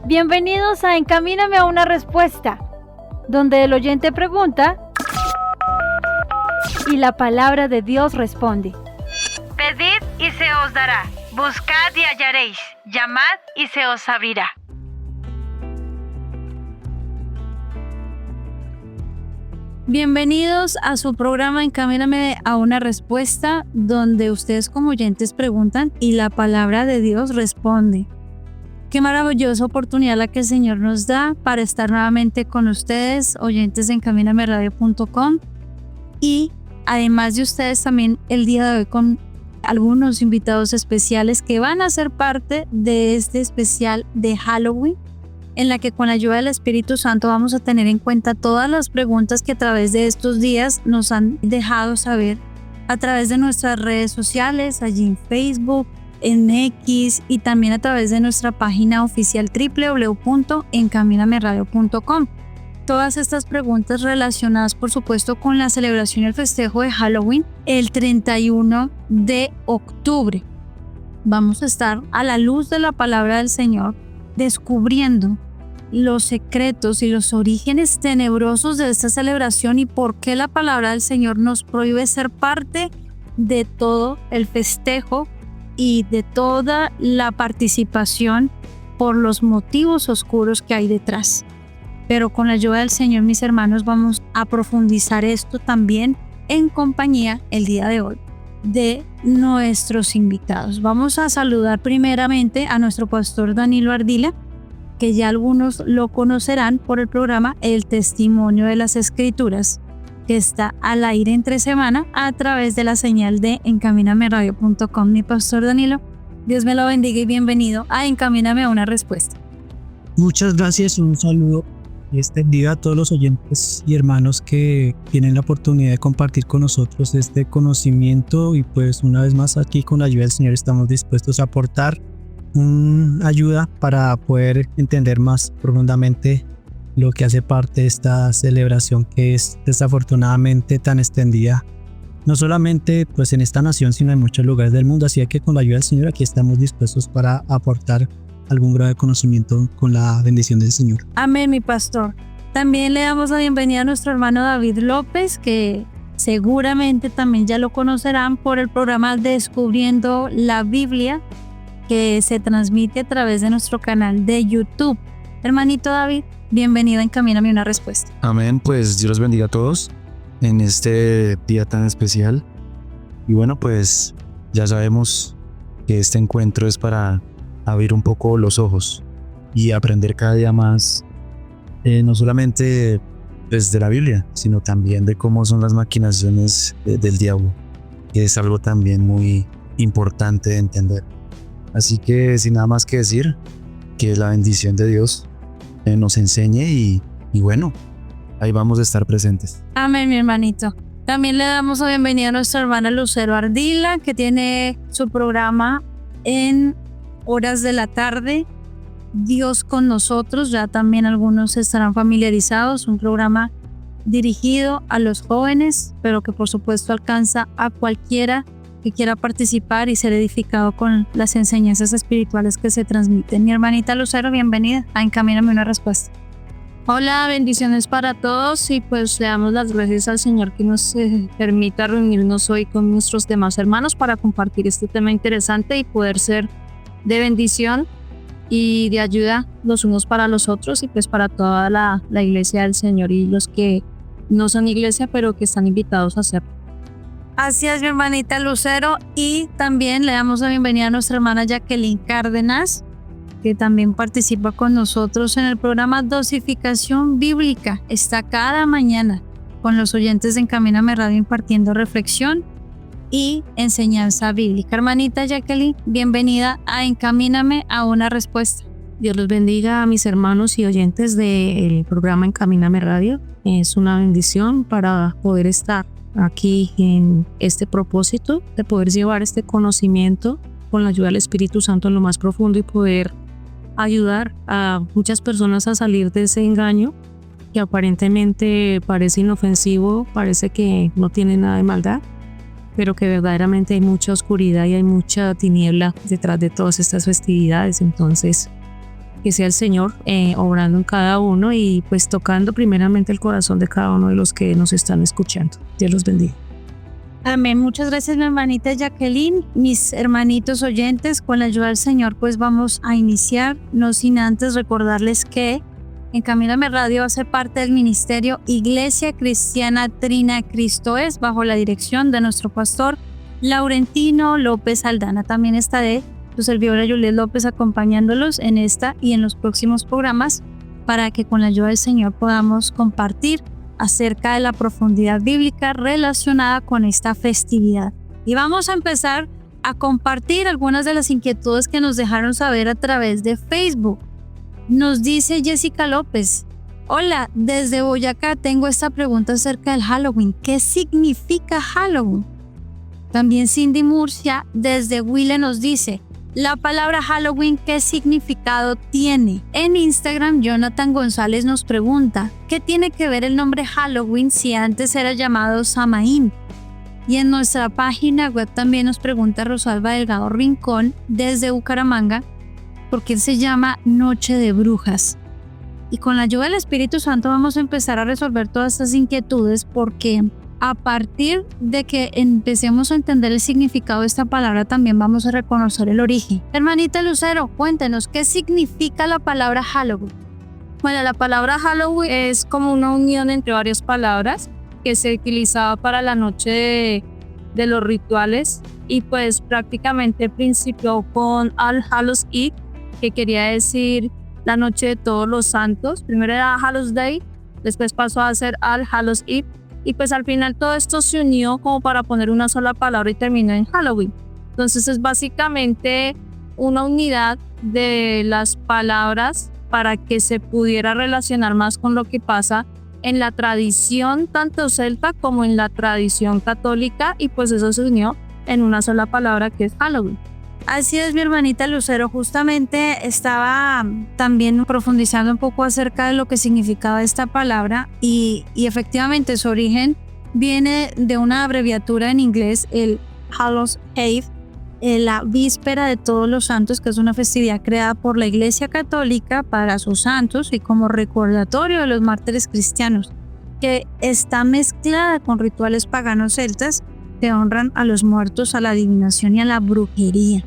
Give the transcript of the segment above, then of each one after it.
Bienvenidos a Encamíname a una respuesta, donde el oyente pregunta y la palabra de Dios responde. Pedid y se os dará, buscad y hallaréis, llamad y se os abrirá. Bienvenidos a su programa Encamíname a una respuesta, donde ustedes como oyentes preguntan y la palabra de Dios responde. Qué maravillosa oportunidad la que el Señor nos da para estar nuevamente con ustedes, oyentes de encamínameradio.com, y además de ustedes también el día de hoy con algunos invitados especiales que van a ser parte de este especial de Halloween, en la que con la ayuda del Espíritu Santo vamos a tener en cuenta todas las preguntas que a través de estos días nos han dejado saber a través de nuestras redes sociales, allí en Facebook, en X, y también a través de nuestra página oficial www.encaminameradio.com. Todas estas preguntas relacionadas, por supuesto, con la celebración y el festejo de Halloween el 31 de octubre. Vamos a estar a la luz de la palabra del Señor descubriendo los secretos y los orígenes tenebrosos de esta celebración y por qué la palabra del Señor nos prohíbe ser parte de todo el festejo y de toda la participación por los motivos oscuros que hay detrás. Pero con la ayuda del Señor, mis hermanos, vamos a profundizar esto también en compañía el día de hoy de nuestros invitados. Vamos a saludar primeramente a nuestro pastor Danilo Ardila, que ya algunos lo conocerán por el programa El Testimonio de las Escrituras, que está al aire entre semana a través de la señal de encamínameradio.com. Mi pastor Danilo, Dios me lo bendiga y bienvenido a Encamíname a una respuesta. Muchas gracias, un saludo extendido a todos los oyentes y hermanos que tienen la oportunidad de compartir con nosotros este conocimiento, y pues una vez más aquí con la ayuda del Señor estamos dispuestos a aportar ayuda para poder entender más profundamente lo que hace parte de esta celebración que es desafortunadamente tan extendida, no solamente pues en esta nación, sino en muchos lugares del mundo. Así que con la ayuda del Señor aquí estamos dispuestos para aportar algún grado de conocimiento con la bendición del Señor. Amén, mi pastor. También le damos la bienvenida a nuestro hermano David López, que seguramente también ya lo conocerán por el programa Descubriendo la Biblia, que se transmite a través de nuestro canal de YouTube. Hermanito David, bienvenido a Encamíname una respuesta. Amén, pues Dios los bendiga a todos en este día tan especial. Y bueno, pues ya sabemos que este encuentro es para abrir un poco los ojos y aprender cada día más, no solamente pues, de la Biblia, sino también de cómo son las maquinaciones del diablo, que es algo también muy importante de entender. Así que sin nada más que decir, que la bendición de Dios nos enseñe y bueno, ahí vamos a estar presentes. Amén, mi hermanito. También le damos la bienvenida a nuestra hermana Lucero Ardila, que tiene su programa en horas de la tarde, Dios con nosotros. Ya también algunos estarán familiarizados, un programa dirigido a los jóvenes, pero que por supuesto alcanza a cualquiera que quiera participar y ser edificado con las enseñanzas espirituales que se transmiten. Mi hermanita Lucero, bienvenida a Encamíname una respuesta. Hola, bendiciones para todos, y pues le damos las gracias al Señor que nos permita reunirnos hoy con nuestros demás hermanos para compartir este tema interesante y poder ser de bendición y de ayuda los unos para los otros, y pues para toda la iglesia del Señor y los que no son iglesia pero que están invitados a hacerlo. Así es, mi hermanita Lucero. Y también le damos la bienvenida a nuestra hermana Jacqueline Cárdenas, que también participa con nosotros en el programa Dosificación Bíblica. Está cada mañana con los oyentes de Encamíname Radio impartiendo reflexión y enseñanza bíblica. Hermanita Jacqueline, bienvenida a Encamíname a una respuesta. Dios los bendiga a mis hermanos y oyentes del programa Encamíname Radio. Es una bendición para poder estar aquí en este propósito de poder llevar este conocimiento con la ayuda del Espíritu Santo en lo más profundo y poder ayudar a muchas personas a salir de ese engaño que aparentemente parece inofensivo, parece que no tiene nada de maldad, pero que verdaderamente hay mucha oscuridad y hay mucha tiniebla detrás de todas estas festividades. Entonces que sea el Señor obrando en cada uno y pues tocando primeramente el corazón de cada uno de los que nos están escuchando. Dios los bendiga. Amén. Muchas gracias, mi hermanita Jacqueline. Mis hermanitos oyentes, con la ayuda del Señor, pues vamos a iniciar, no sin antes recordarles que Encamíname Radio va a ser parte del ministerio Iglesia Cristiana Trina Cristo Es, bajo la dirección de nuestro pastor Laurentino López Aldana. También estaré su servidora Juliet López acompañándolos en esta y en los próximos programas para que con la ayuda del Señor podamos compartir acerca de la profundidad bíblica relacionada con esta festividad. Y vamos a empezar a compartir algunas de las inquietudes que nos dejaron saber a través de Facebook. Nos dice Jessica López: hola, desde Boyacá tengo esta pregunta acerca del Halloween. ¿Qué significa Halloween? También Cindy Murcia desde Huila nos dice: la palabra Halloween, ¿qué significado tiene? En Instagram, Jonathan González nos pregunta: ¿qué tiene que ver el nombre Halloween si antes era llamado Samaín? Y en nuestra página web también nos pregunta Rosalba Delgado Rincón desde Bucaramanga: ¿por qué se llama Noche de Brujas? Y con la ayuda del Espíritu Santo vamos a empezar a resolver todas estas inquietudes, porque a partir de que empecemos a entender el significado de esta palabra, también vamos a reconocer el origen. Hermanita Lucero, cuéntenos, ¿qué significa la palabra Halloween? Bueno, la palabra Halloween es como una unión entre varias palabras que se utilizaba para la noche de los rituales, y pues prácticamente principió con All Hallows Eve, que quería decir la noche de todos los santos. Primero era Hallows Day, después pasó a ser All Hallows Eve, y pues al final todo esto se unió como para poner una sola palabra y terminó en Halloween. Entonces es básicamente una unidad de las palabras para que se pudiera relacionar más con lo que pasa en la tradición tanto celta como en la tradición católica, y pues eso se unió en una sola palabra que es Halloween. Así es, mi hermanita Lucero, justamente estaba también profundizando un poco acerca de lo que significaba esta palabra, y efectivamente su origen viene de una abreviatura en inglés, el Hallows Eve, la víspera de todos los santos, que es una festividad creada por la Iglesia Católica para sus santos y como recordatorio de los mártires cristianos, que está mezclada con rituales paganos celtas que honran a los muertos, a la adivinación y a la brujería.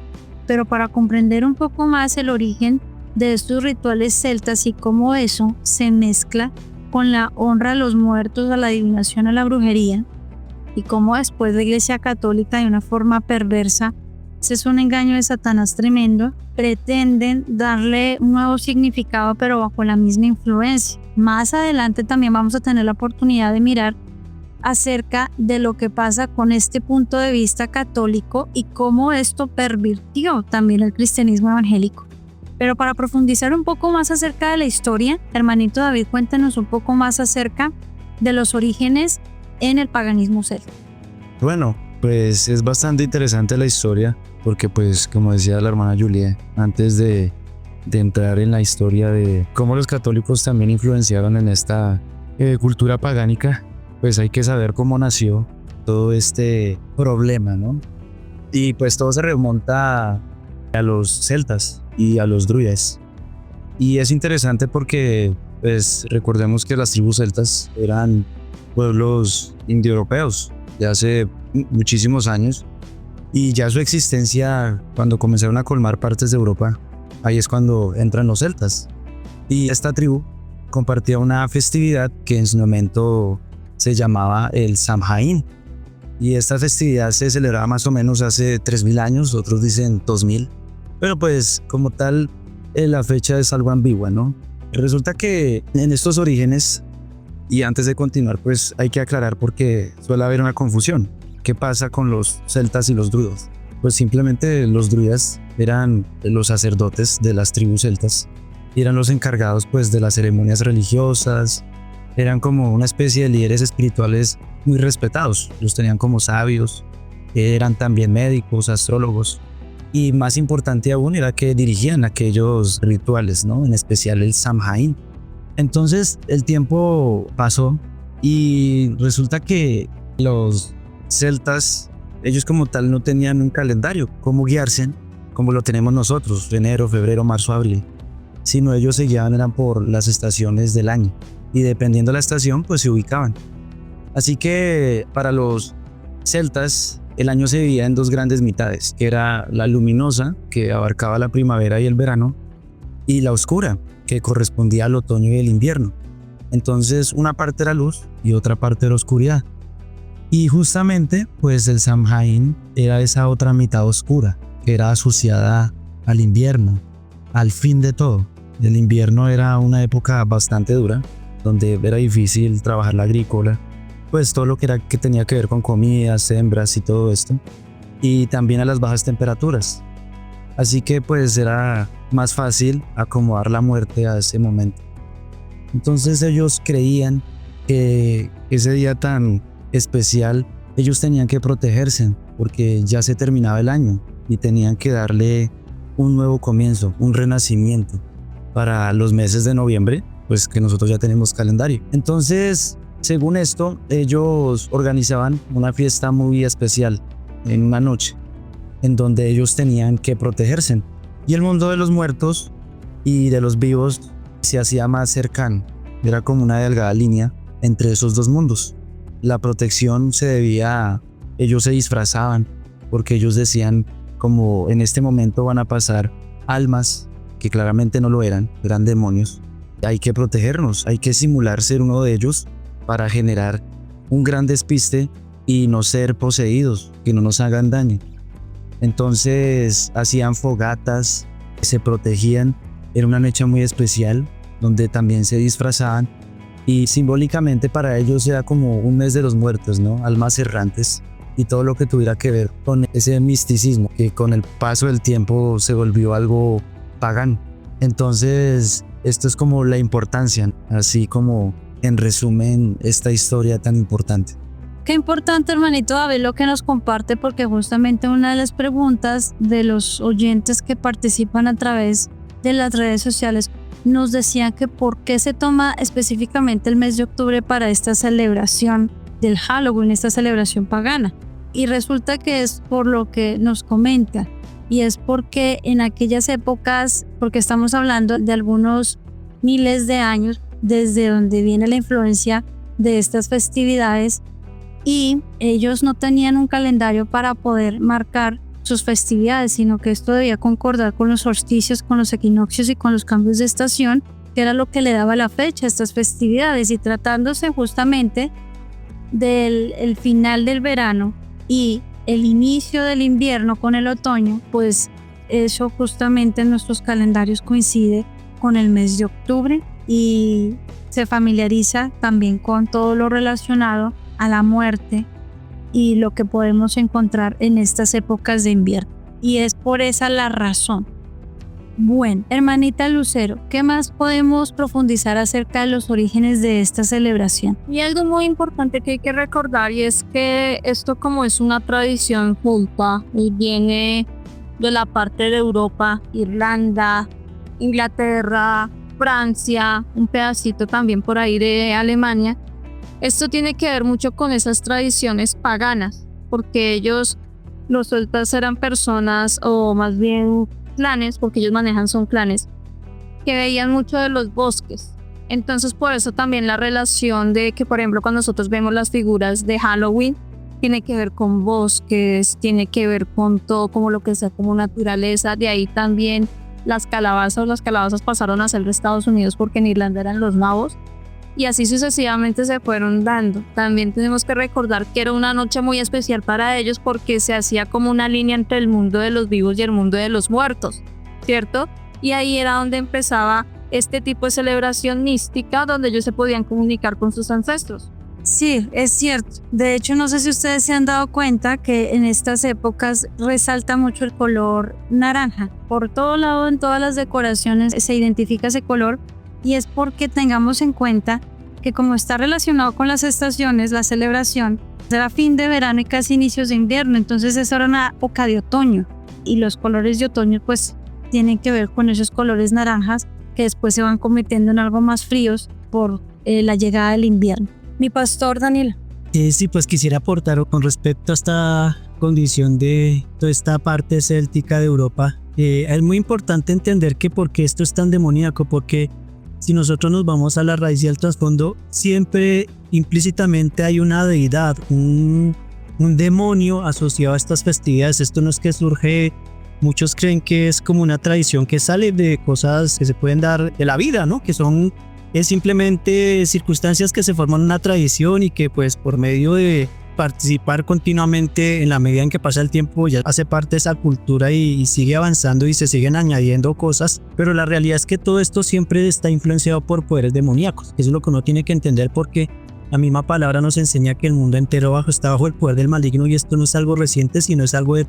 Pero para comprender un poco más el origen de estos rituales celtas y cómo eso se mezcla con la honra a los muertos, a la adivinación, a la brujería, y cómo después la Iglesia Católica, de una forma perversa, ese es un engaño de Satanás tremendo, pretenden darle un nuevo significado pero bajo la misma influencia. Más adelante también vamos a tener la oportunidad de mirar acerca de lo que pasa con este punto de vista católico y cómo esto pervirtió también el cristianismo evangélico. Pero para profundizar un poco más acerca de la historia, hermanito David, cuéntanos un poco más acerca de los orígenes en el paganismo celta. Bueno, pues es bastante interesante la historia, porque pues como decía la hermana Juliet, antes de entrar en la historia de cómo los católicos también influenciaron en esta cultura pagánica, pues hay que saber cómo nació todo este problema, ¿no? Y pues todo se remonta a los celtas y a los druidas. Y es interesante porque pues recordemos que las tribus celtas eran pueblos indoeuropeos de hace muchísimos años, y ya su existencia, cuando comenzaron a colmar partes de Europa, ahí es cuando entran los celtas. Y esta tribu compartía una festividad que en su momento se llamaba el Samhain, y esta festividad se celebraba más o menos hace 3000 años, otros dicen 2000, pero pues como tal la fecha es algo ambigua, ¿no? Resulta que en estos orígenes, y antes de continuar, pues hay que aclarar porque suele haber una confusión. ¿Qué pasa con los celtas y los druidas? Pues simplemente los druidas eran los sacerdotes de las tribus celtas y eran los encargados pues de las ceremonias religiosas. Eran como una especie de líderes espirituales muy respetados, los tenían como sabios, eran también médicos, astrólogos, y más importante aún era que dirigían aquellos rituales, ¿no? En especial el Samhain. Entonces el tiempo pasó y resulta que los celtas, ellos como tal no tenían un calendario como guiarse, como lo tenemos nosotros, enero, febrero, marzo, abril. sino ellos se guiaban eran por las estaciones del año y dependiendo de la estación pues se ubicaban. Así que para los celtas el año se dividía en dos grandes mitades, que era la luminosa, que abarcaba la primavera y el verano, y la oscura, que correspondía al otoño y el invierno. Entonces una parte era luz y otra parte era oscuridad. Y justamente pues el Samhain era esa otra mitad oscura, que era asociada al invierno, al fin de todo. El invierno era una época bastante dura, donde era difícil trabajar la agrícola, pues todo lo que tenía que ver con comidas, sembras y todo esto, y también a las bajas temperaturas. Así que pues era más fácil acomodar la muerte a ese momento. Entonces ellos creían que ese día tan especial ellos tenían que protegerse porque ya se terminaba el año y tenían que darle un nuevo comienzo, un renacimiento para los meses de noviembre, pues que nosotros ya tenemos calendario. Entonces, según esto, ellos organizaban una fiesta muy especial en una noche en donde ellos tenían que protegerse y el mundo de los muertos y de los vivos se hacía más cercano. Era como una delgada línea entre esos dos mundos. La protección se debía a ellos se disfrazaban porque ellos decían como en este momento van a pasar almas que claramente no lo eran demonios. Hay que protegernos, hay que simular ser uno de ellos para generar un gran despiste y no ser poseídos, que no nos hagan daño. Entonces hacían fogatas, se protegían, era una noche muy especial donde también se disfrazaban y simbólicamente para ellos era como un mes de los muertos, ¿no? Almas errantes y todo lo que tuviera que ver con ese misticismo que con el paso del tiempo se volvió algo pagano. Entonces esto es como la importancia, así como en resumen esta historia tan importante. Qué importante, hermanito David, lo que nos comparte, porque justamente una de las preguntas de los oyentes que participan a través de las redes sociales nos decían que por qué se toma específicamente el mes de octubre para esta celebración del Halloween, esta celebración pagana. Y resulta que es por lo que nos comenta, y es porque en aquellas épocas, porque estamos hablando de algunos miles de años desde donde viene la influencia de estas festividades, y ellos no tenían un calendario para poder marcar sus festividades, sino que esto debía concordar con los solsticios, con los equinoccios y con los cambios de estación, que era lo que le daba la fecha a estas festividades. Y tratándose justamente del final del verano y el inicio del invierno con el otoño, pues eso justamente en nuestros calendarios coincide con el mes de octubre y se familiariza también con todo lo relacionado a la muerte y lo que podemos encontrar en estas épocas de invierno. Y es por esa la razón. Bueno, hermanita Lucero, ¿qué más podemos profundizar acerca de los orígenes de esta celebración? Y algo muy importante que hay que recordar, y es que esto, como es una tradición culta y viene de la parte de Europa, Irlanda, Inglaterra, Francia, un pedacito también por ahí de Alemania, esto tiene que ver mucho con esas tradiciones paganas, porque ellos, los celtas, eran personas, o más bien clanes, porque ellos son clanes, que veían mucho de los bosques. Entonces por eso también la relación de que, por ejemplo, cuando nosotros vemos las figuras de Halloween, tiene que ver con bosques, tiene que ver con todo como lo que sea como naturaleza. De ahí también las calabazas pasaron a ser de Estados Unidos porque en Irlanda eran los nabos. Y así sucesivamente se fueron dando. También tenemos que recordar que era una noche muy especial para ellos porque se hacía como una línea entre el mundo de los vivos y el mundo de los muertos, ¿cierto? Y ahí era donde empezaba este tipo de celebración mística donde ellos se podían comunicar con sus ancestros. Sí, es cierto. De hecho, no sé si ustedes se han dado cuenta que en estas épocas resalta mucho el color naranja. Por todo lado, en todas las decoraciones se identifica ese color. Y es porque tengamos en cuenta que como está relacionado con las estaciones, la celebración era fin de verano y casi inicios de invierno, entonces esa era una época de otoño y los colores de otoño pues tienen que ver con esos colores naranjas que después se van convirtiendo en algo más fríos por la llegada del invierno. Mi pastor Daniel. Sí, pues quisiera aportar con respecto a esta condición de toda esta parte céltica de Europa Es muy importante entender que por qué esto es tan demoníaco, porque si nosotros nos vamos a la raíz y al trasfondo, siempre implícitamente hay una deidad, un demonio asociado a estas festividades. Esto no es que surge, muchos creen que es como una tradición que sale de cosas que se pueden dar de la vida, ¿no? Que son simplemente circunstancias que se forman una tradición y que pues por medio de participar continuamente en la medida en que pasa el tiempo ya hace parte de esa cultura y sigue avanzando y se siguen añadiendo cosas, pero la realidad es que todo esto siempre está influenciado por poderes demoníacos. Eso es lo que uno tiene que entender, porque la misma palabra nos enseña que el mundo entero está bajo el poder del maligno, y esto no es algo reciente, sino es algo de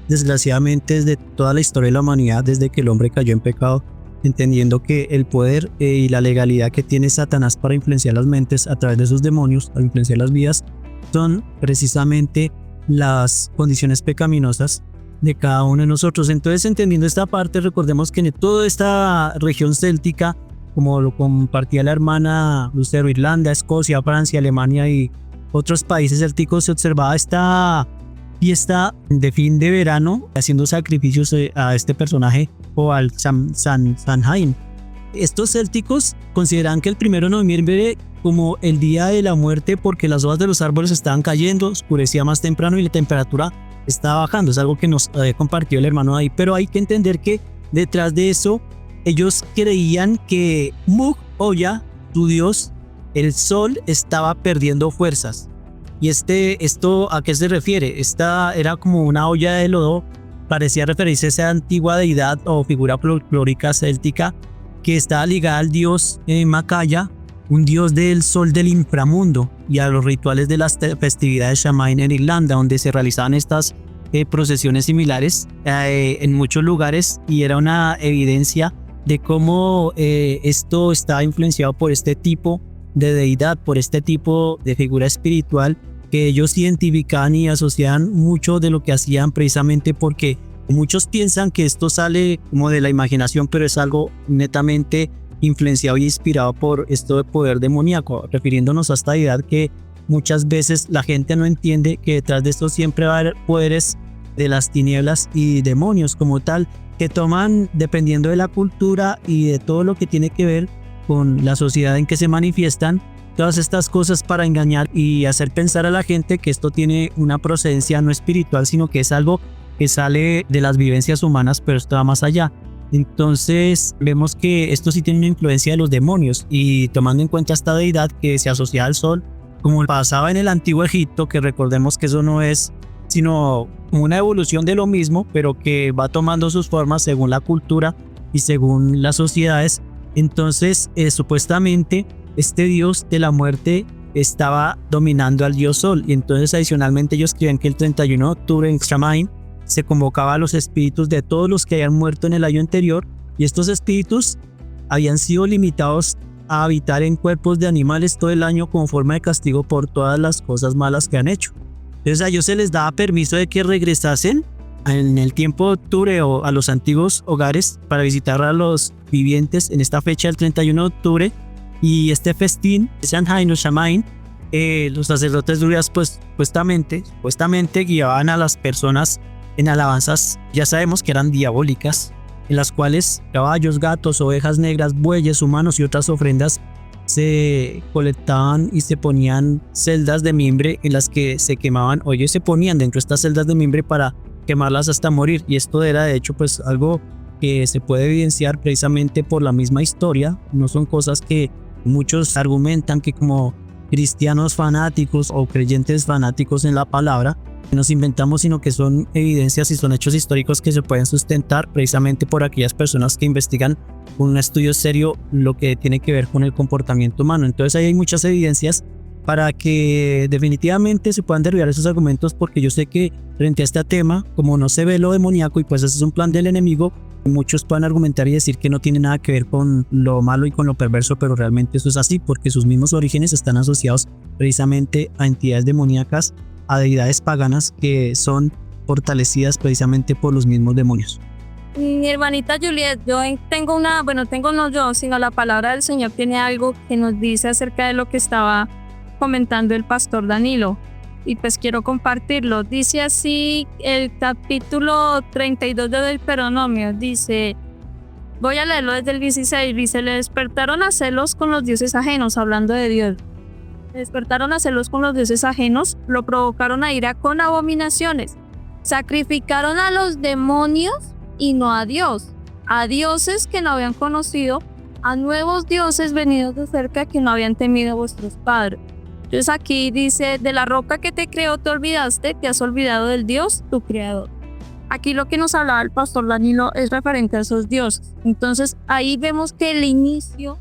desgraciadamente desde toda la historia de la humanidad, desde que el hombre cayó en pecado, entendiendo que el poder y la legalidad que tiene Satanás para influenciar las mentes a través de sus demonios, para influenciar las vidas, son precisamente las condiciones pecaminosas de cada uno de nosotros. Entonces, entendiendo esta parte, recordemos que en toda esta región céltica, como lo compartía la hermana Lucero, Irlanda, Escocia, Francia, Alemania y otros países célticos, se observaba esta fiesta de fin de verano haciendo sacrificios a este personaje o al Samhain. Estos célticos consideran que el 1 de noviembre como el día de la muerte, porque las hojas de los árboles estaban cayendo, oscurecía más temprano y la temperatura estaba bajando. Es algo que nos compartió el hermano ahí, pero hay que entender que detrás de eso ellos creían que Mug Oya, su dios, el sol, estaba perdiendo fuerzas. Y esto ¿a qué se refiere? Esta era como una olla de lodo, parecía referirse a esa antigua deidad o figura folclórica céltica que estaba ligada al dios Macaya, un dios del sol del inframundo, y a los rituales de las festividades Samhain en Irlanda, donde se realizaban estas procesiones similares en muchos lugares, y era una evidencia de cómo esto estaba influenciado por este tipo de deidad, por este tipo de figura espiritual que ellos identificaban y asociaban mucho de lo que hacían, precisamente porque muchos piensan que esto sale como de la imaginación, pero es algo netamente influenciado y inspirado por esto de poder demoníaco, refiriéndonos a esta deidad que muchas veces la gente no entiende, que detrás de esto siempre va a haber poderes de las tinieblas y demonios como tal, que toman, dependiendo de la cultura y de todo lo que tiene que ver con la sociedad en que se manifiestan, todas estas cosas para engañar y hacer pensar a la gente que esto tiene una procedencia no espiritual, sino que es algo que sale de las vivencias humanas, pero esto va más allá. Entonces vemos que esto sí tiene una influencia de los demonios, y tomando en cuenta esta deidad que se asocia al sol, como pasaba en el antiguo Egipto, que recordemos que eso no es sino una evolución de lo mismo, pero que va tomando sus formas según la cultura y según las sociedades. Entonces supuestamente este dios de la muerte estaba dominando al dios sol, y entonces adicionalmente ellos creían que el 31 de octubre en Samhain se convocaba a los espíritus de todos los que hayan muerto en el año anterior, y estos espíritus habían sido limitados a habitar en cuerpos de animales todo el año como forma de castigo por todas las cosas malas que han hecho. Entonces a ellos se les daba permiso de que regresasen en el tiempo de octubre o a los antiguos hogares para visitar a los vivientes en esta fecha del 31 de octubre, y este festín, Samhain o Samhain, los sacerdotes druidas pues supuestamente guiaban a las personas en alabanzas, ya sabemos que eran diabólicas, en las cuales caballos, gatos, ovejas negras, bueyes, humanos y otras ofrendas se colectaban y se ponían celdas de mimbre en las que se quemaban, o ellos se ponían dentro de estas celdas de mimbre para quemarlas hasta morir. Y esto era de hecho pues algo que se puede evidenciar precisamente por la misma historia. No son cosas que muchos argumentan que como cristianos fanáticos o creyentes fanáticos en la palabra nos inventamos, sino que son evidencias y son hechos históricos que se pueden sustentar precisamente por aquellas personas que investigan con un estudio serio lo que tiene que ver con el comportamiento humano. Entonces ahí hay muchas evidencias para que definitivamente se puedan derribar esos argumentos, porque yo sé que frente a este tema, como no se ve lo demoníaco y pues ese es un plan del enemigo, muchos pueden argumentar y decir que no tiene nada que ver con lo malo y con lo perverso, pero realmente eso es así, porque sus mismos orígenes están asociados precisamente a entidades demoníacas, a deidades paganas que son fortalecidas precisamente por los mismos demonios. Mi hermanita Juliet, sino la palabra del Señor tiene algo que nos dice acerca de lo que estaba comentando el pastor Danilo. y pues quiero compartirlo. Dice así el capítulo 32 de Deuteronomio, dice, voy a leerlo desde el 16, dice, le despertaron a celos con los dioses ajenos, hablando de Dios. Le despertaron a celos con los dioses ajenos, lo provocaron a ira con abominaciones. Sacrificaron a los demonios y no a Dios, a dioses que no habían conocido, a nuevos dioses venidos de cerca que no habían temido vuestros padres. Entonces aquí dice, de la roca que te creó te olvidaste, te has olvidado del Dios, tu creador. Aquí lo que nos hablaba el pastor Danilo es referente a esos dioses. Entonces ahí vemos que el inicio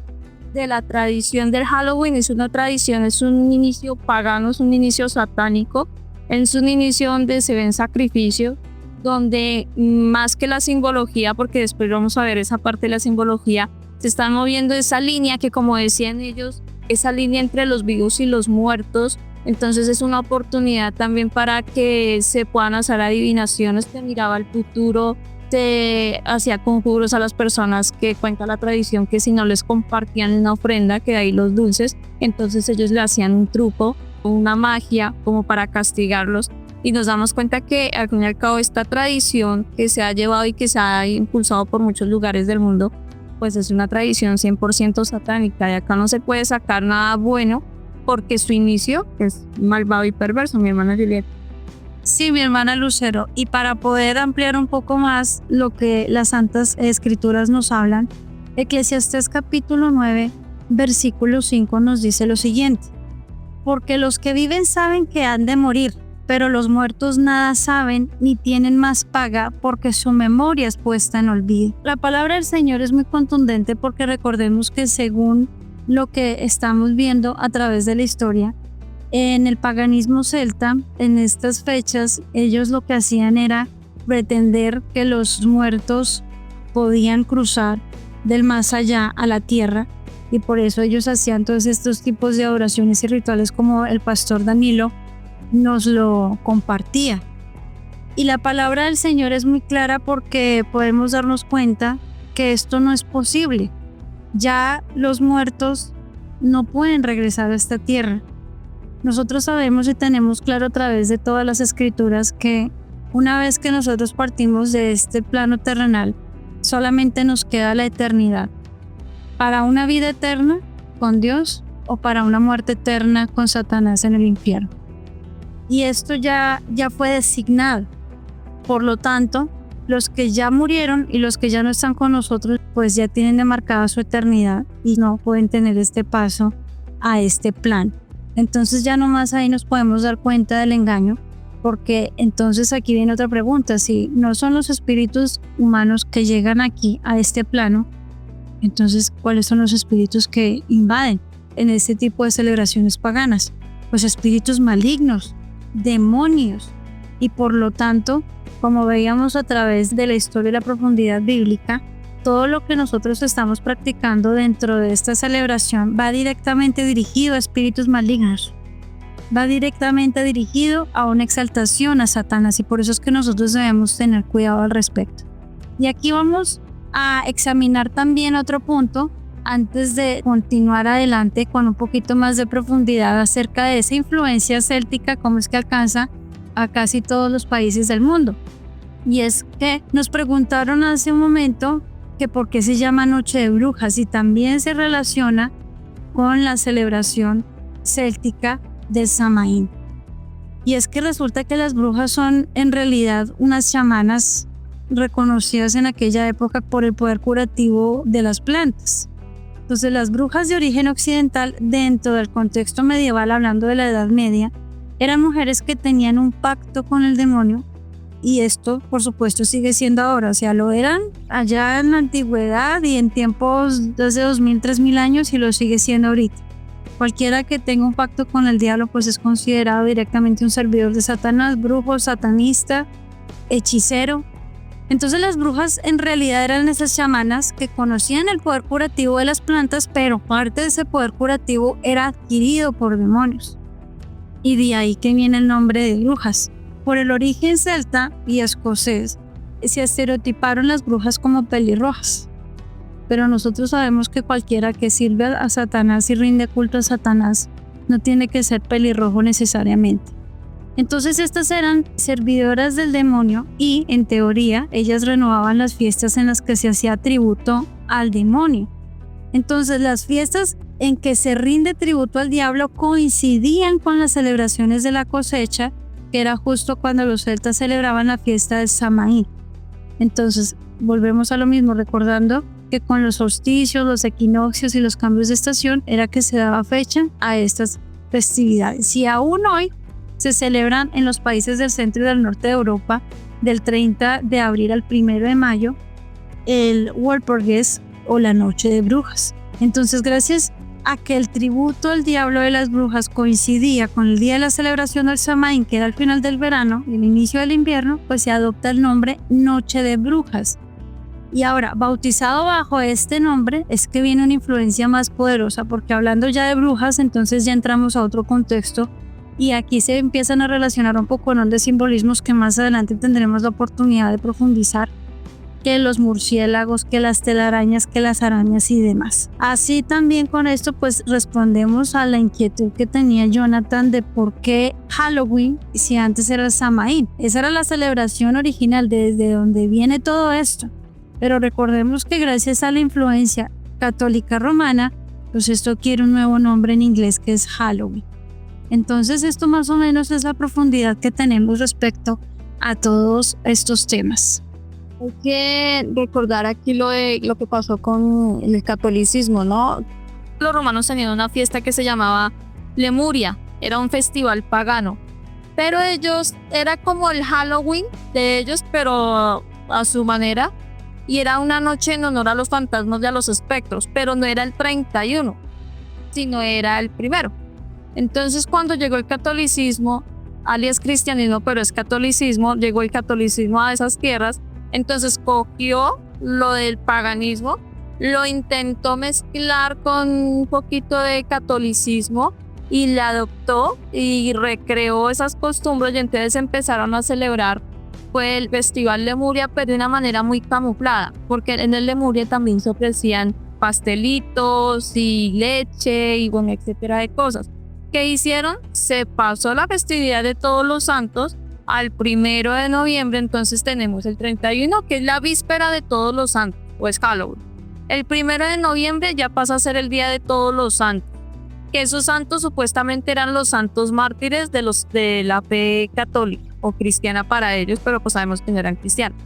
de la tradición del Halloween es una tradición, es un inicio pagano, es un inicio satánico, es un inicio donde se ven sacrificios, donde más que la simbología, porque después vamos a ver esa parte de la simbología, se están moviendo esa línea que, como decían ellos, esa línea entre los vivos y los muertos. Entonces es una oportunidad también para que se puedan hacer adivinaciones, te miraba al futuro, te hacía conjuros a las personas, que cuenta la tradición que si no les compartían una ofrenda, que de ahí los dulces, entonces ellos le hacían un truco, una magia como para castigarlos. Y nos damos cuenta que al fin y al cabo esta tradición que se ha llevado y que se ha impulsado por muchos lugares del mundo, pues es una tradición 100% satánica, y acá no se puede sacar nada bueno porque su inicio es malvado y perverso, mi hermana Juliet. Sí, mi hermana Lucero, y para poder ampliar un poco más lo que las Santas Escrituras nos hablan, Eclesiastés capítulo 9, versículo 5 nos dice lo siguiente: porque los que viven saben que han de morir, pero los muertos nada saben ni tienen más paga, porque su memoria es puesta en olvido. La palabra del Señor es muy contundente, porque recordemos que según lo que estamos viendo a través de la historia, en el paganismo celta, en estas fechas, ellos lo que hacían era pretender que los muertos podían cruzar del más allá a la tierra, y por eso ellos hacían todos estos tipos de adoraciones y rituales, como el pastor Danilo nos lo compartía. Y la palabra del Señor es muy clara, porque podemos darnos cuenta que esto no es posible. Ya los muertos no pueden regresar a esta tierra. Nosotros sabemos y tenemos claro a través de todas las escrituras que una vez que nosotros partimos de este plano terrenal, solamente nos queda la eternidad. Para una vida eterna con Dios o para una muerte eterna con Satanás en el infierno. Y esto ya fue designado. Por lo tanto, los que ya murieron y los que ya no están con nosotros, pues ya tienen demarcada su eternidad y no pueden tener este paso a este plan. Entonces ya nomás ahí nos podemos dar cuenta del engaño, porque entonces aquí viene otra pregunta: si no son los espíritus humanos que llegan aquí a este plano, entonces ¿cuáles son los espíritus que invaden en este tipo de celebraciones paganas? Pues espíritus malignos, demonios. Y por lo tanto, como veíamos a través de la historia y la profundidad bíblica, todo lo que nosotros estamos practicando dentro de esta celebración va directamente dirigido a espíritus malignos, va directamente dirigido a una exaltación a Satanás, y por eso es que nosotros debemos tener cuidado al respecto. Y aquí vamos a examinar también otro punto antes de continuar adelante con un poquito más de profundidad acerca de esa influencia céltica, cómo es que alcanza a casi todos los países del mundo. Y es que nos preguntaron hace un momento que por qué se llama Noche de Brujas, y también se relaciona con la celebración céltica de Samaín. Y es que resulta que las brujas son en realidad unas chamanas reconocidas en aquella época por el poder curativo de las plantas. Entonces las brujas de origen occidental, dentro del contexto medieval, hablando de la Edad Media, eran mujeres que tenían un pacto con el demonio, y esto por supuesto sigue siendo ahora, o sea, lo eran allá en la antigüedad y en tiempos de hace 2000, 3000 años, y lo sigue siendo ahorita. Cualquiera que tenga un pacto con el diablo pues es considerado directamente un servidor de Satanás, brujo, satanista, hechicero. Entonces las brujas en realidad eran esas chamanas que conocían el poder curativo de las plantas, pero parte de ese poder curativo era adquirido por demonios. Y de ahí que viene el nombre de brujas. Por el origen celta y escocés, se estereotiparon las brujas como pelirrojas. Pero nosotros sabemos que cualquiera que sirve a Satanás y rinde culto a Satanás no tiene que ser pelirrojo necesariamente. Entonces estas eran servidoras del demonio y, en teoría, ellas renovaban las fiestas en las que se hacía tributo al demonio. Entonces las fiestas en que se rinde tributo al diablo coincidían con las celebraciones de la cosecha, que era justo cuando los celtas celebraban la fiesta del Samaín. Entonces volvemos a lo mismo, recordando que con los solsticios, los equinoccios y los cambios de estación era que se daba fecha a estas festividades. Y aún hoy se celebran en los países del centro y del norte de Europa del 30 de abril al 1 de mayo el Walpurgis o la Noche de Brujas. Entonces, gracias a que el tributo al diablo de las brujas coincidía con el día de la celebración del Samaín, que era el final del verano y el inicio del invierno, pues se adopta el nombre Noche de Brujas. Y ahora, bautizado bajo este nombre, es que viene una influencia más poderosa, porque hablando ya de brujas, entonces ya entramos a otro contexto y aquí se empiezan a relacionar un poco con de simbolismos que más adelante tendremos la oportunidad de profundizar, que los murciélagos, que las telarañas, que las arañas y demás. Así también con esto pues respondemos a la inquietud que tenía Jonathan de por qué Halloween si antes era el Samaín. Esa era la celebración original, desde donde viene todo esto. Pero recordemos que gracias a la influencia católica romana, pues esto quiere un nuevo nombre en inglés que es Halloween. Entonces esto más o menos es la profundidad que tenemos respecto a todos estos temas. Hay que recordar aquí lo que pasó con el catolicismo, ¿no? Los romanos tenían una fiesta que se llamaba Lemuria, era un festival pagano, pero ellos, era como el Halloween de ellos, pero a su manera, y era una noche en honor a los fantasmas y a los espectros, pero no era el 31, sino era el 1. Entonces cuando llegó el catolicismo, alias cristianismo, pero es catolicismo, llegó el catolicismo a esas tierras. Entonces cogió lo del paganismo, lo intentó mezclar con un poquito de catolicismo y la adoptó y recreó esas costumbres, y entonces empezaron a celebrar fue el Festival Lemuria, pero de una manera muy camuflada, porque en el Lemuria también se ofrecían pastelitos y leche y bueno, etcétera de cosas. ¿Qué hicieron? Se pasó la festividad de Todos los Santos al 1 de noviembre, entonces tenemos el 31, que es la víspera de Todos los Santos, o es Halloween. El 1 de noviembre ya pasa a ser el Día de Todos los Santos, que esos santos supuestamente eran los santos mártires de la fe católica o cristiana para ellos, pero pues sabemos que no eran cristianos.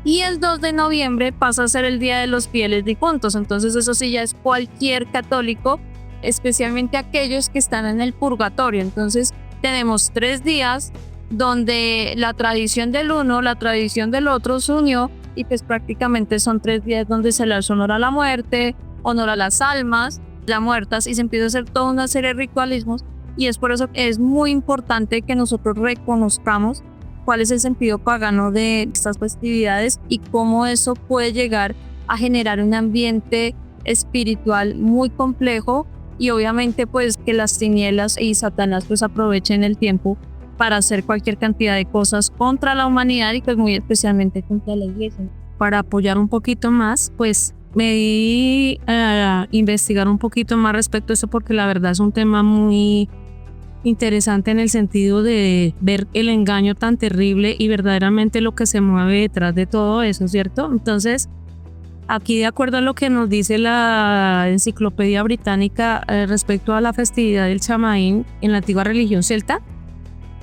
Y el 2 de noviembre pasa a ser el Día de los Fieles Difuntos, entonces eso sí ya es cualquier católico, especialmente aquellos que están en el purgatorio. Entonces tenemos 3 días donde la tradición del uno, la tradición del otro se unió, y pues prácticamente son 3 días donde se le hace honor a la muerte, honor a las almas ya muertas, y se empieza a hacer toda una serie de ritualismos, y es por eso que es muy importante que nosotros reconozcamos cuál es el sentido pagano de estas festividades y cómo eso puede llegar a generar un ambiente espiritual muy complejo, y obviamente pues que las tinieblas y Satanás pues aprovechen el tiempo para hacer cualquier cantidad de cosas contra la humanidad y pues muy especialmente contra la iglesia. Para apoyar un poquito más, pues me di a investigar un poquito más respecto a eso, porque la verdad es un tema muy interesante en el sentido de ver el engaño tan terrible y verdaderamente lo que se mueve detrás de todo eso, ¿cierto? Entonces, aquí de acuerdo a lo que nos dice la Enciclopedia Británica respecto a la festividad del Samaín en la antigua religión celta,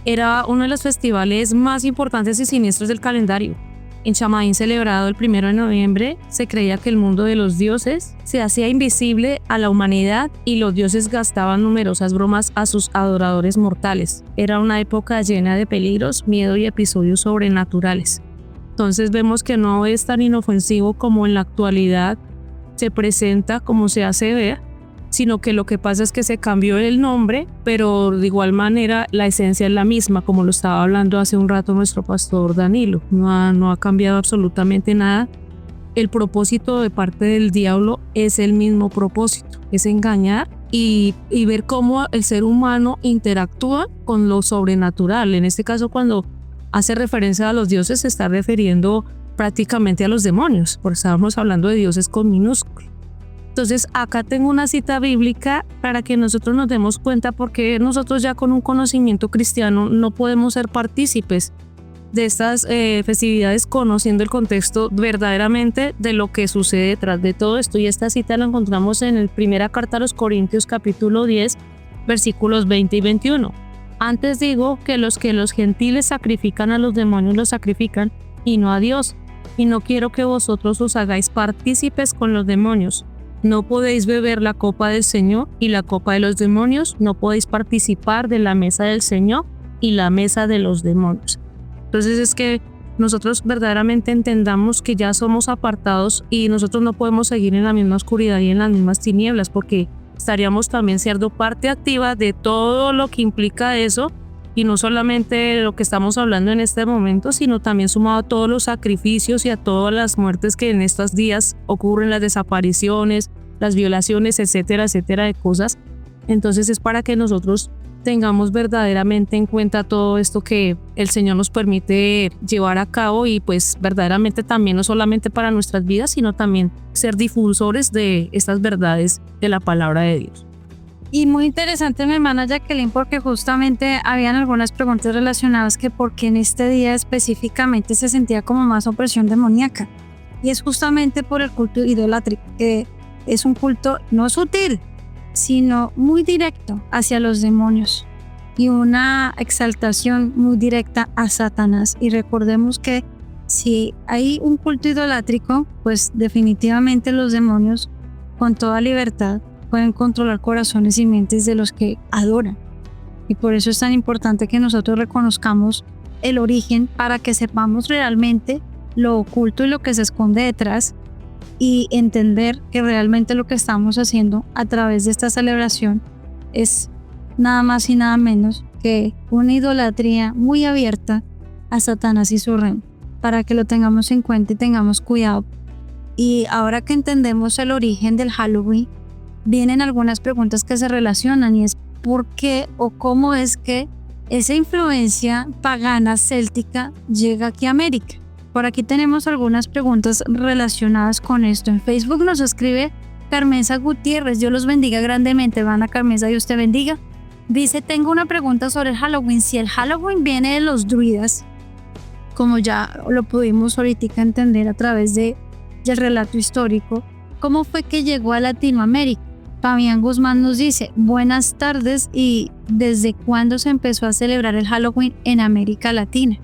era uno de los festivales más importantes y siniestros del calendario. En Samaín, celebrado el 1 de noviembre, se creía que el mundo de los dioses se hacía invisible a la humanidad y los dioses gastaban numerosas bromas a sus adoradores mortales. Era una época llena de peligros, miedo y episodios sobrenaturales. Entonces vemos que no es tan inofensivo como en la actualidad se presenta, como se hace ver, sino que lo que pasa es que se cambió el nombre, pero de igual manera la esencia es la misma, como lo estaba hablando hace un rato nuestro pastor Danilo. No ha cambiado absolutamente nada. El propósito de parte del diablo es el mismo propósito, es engañar y ver cómo el ser humano interactúa con lo sobrenatural. En este caso, cuando hace referencia a los dioses, se está refiriendo prácticamente a los demonios, porque estábamos hablando de dioses con minúsculo. Entonces acá tengo una cita bíblica para que nosotros nos demos cuenta porque nosotros ya con un conocimiento cristiano no podemos ser partícipes de estas festividades conociendo el contexto verdaderamente de lo que sucede detrás de todo esto. Y esta cita la encontramos en la primera carta a los Corintios capítulo 10 versículos 20 y 21. Antes digo que los gentiles sacrifican a los demonios los sacrifican y no a Dios. Y no quiero que vosotros os hagáis partícipes con los demonios. No podéis beber la copa del Señor y la copa de los demonios. No podéis participar de la mesa del Señor y la mesa de los demonios. Entonces es que nosotros verdaderamente entendamos que ya somos apartados y nosotros no podemos seguir en la misma oscuridad y en las mismas tinieblas porque estaríamos también siendo parte activa de todo lo que implica eso y no solamente lo que estamos hablando en este momento, sino también sumado a todos los sacrificios y a todas las muertes que en estos días ocurren, las desapariciones, las violaciones, etcétera, etcétera, de cosas. Entonces es para que nosotros tengamos verdaderamente en cuenta todo esto que el Señor nos permite llevar a cabo y pues verdaderamente también no solamente para nuestras vidas, sino también ser difusores de estas verdades de la palabra de Dios. Y muy interesante, mi hermana Jacqueline, porque justamente habían algunas preguntas relacionadas que por qué en este día específicamente se sentía como más opresión demoníaca. Y es justamente por el culto idolátrico, que es un culto no sutil, sino muy directo hacia los demonios y una exaltación muy directa a Satanás. Y recordemos que si hay un culto idolátrico, pues definitivamente los demonios con toda libertad pueden controlar corazones y mentes de los que adoran. Y por eso es tan importante que nosotros reconozcamos el origen para que sepamos realmente lo oculto y lo que se esconde detrás y entender que realmente lo que estamos haciendo a través de esta celebración es nada más y nada menos que una idolatría muy abierta a Satanás y su reino, para que lo tengamos en cuenta y tengamos cuidado. Y ahora que entendemos el origen del Halloween, vienen algunas preguntas que se relacionan y es ¿por qué o cómo es que esa influencia pagana céltica llega aquí a América? Por aquí tenemos algunas preguntas relacionadas con esto. En Facebook nos escribe Carmenza Gutiérrez. Dios los bendiga grandemente. Van a Carmenza, Dios te bendiga. Dice, tengo una pregunta sobre el Halloween. Si el Halloween viene de los druidas, como ya lo pudimos ahorita entender a través del relato histórico, ¿cómo fue que llegó a Latinoamérica? Fabián Guzmán nos dice, buenas tardes, y ¿desde cuándo se empezó a celebrar el Halloween en América Latina?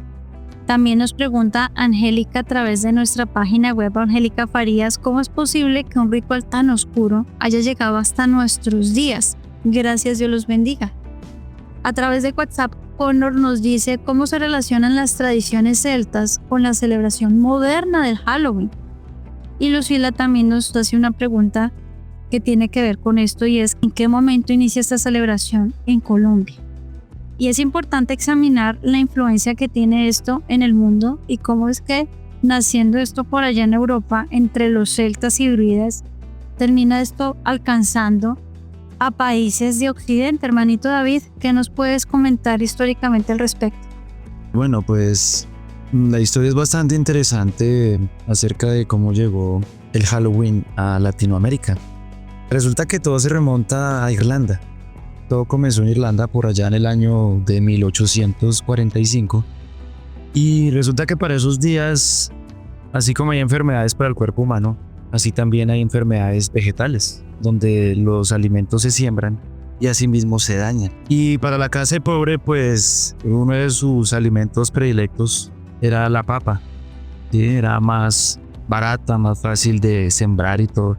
También nos pregunta Angélica a través de nuestra página web, Angélica Farías, ¿cómo es posible que un ritual tan oscuro haya llegado hasta nuestros días? Gracias, Dios los bendiga. A través de WhatsApp, Connor nos dice cómo se relacionan las tradiciones celtas con la celebración moderna del Halloween. Y Lucila también nos hace una pregunta que tiene que ver con esto y es ¿en qué momento inicia esta celebración en Colombia? Y es importante examinar la influencia que tiene esto en el mundo y cómo es que naciendo esto por allá en Europa entre los celtas y druidas termina esto alcanzando a países de Occidente. Hermanito David, ¿qué nos puedes comentar históricamente al respecto? Bueno, pues la historia es bastante interesante acerca de cómo llegó el Halloween a Latinoamérica. Resulta que todo se remonta a Irlanda. Todo comenzó en Irlanda por allá en el año de 1845. Y resulta que para esos días, así como hay enfermedades para el cuerpo humano, así también hay enfermedades vegetales, donde los alimentos se siembran y asimismo se dañan. Y para la clase pobre, pues uno de sus alimentos predilectos era la papa. ¿Sí? Era más barata, más fácil de sembrar y todo.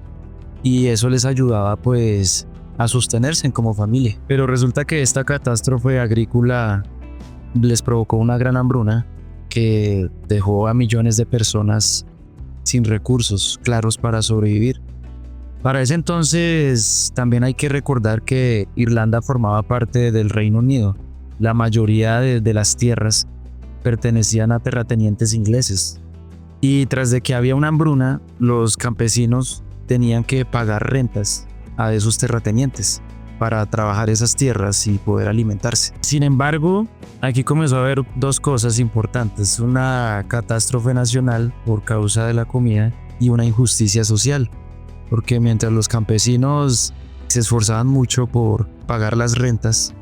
Y eso les ayudaba pues a sostenerse como familia. Pero resulta que esta catástrofe agrícola les provocó una gran hambruna que dejó a millones de personas sin recursos claros para sobrevivir. Para ese entonces también hay que recordar que Irlanda formaba parte del Reino Unido. La mayoría de las tierras pertenecían a terratenientes ingleses. Y tras de que había una hambruna, los campesinos tenían que pagar rentas a esos terratenientes para trabajar esas tierras y poder alimentarse. Sin embargo, aquí comenzó a haber dos cosas importantes: una catástrofe nacional por causa de la comida y una injusticia social. porque mientras los campesinos se esforzaban mucho por pagar las rentas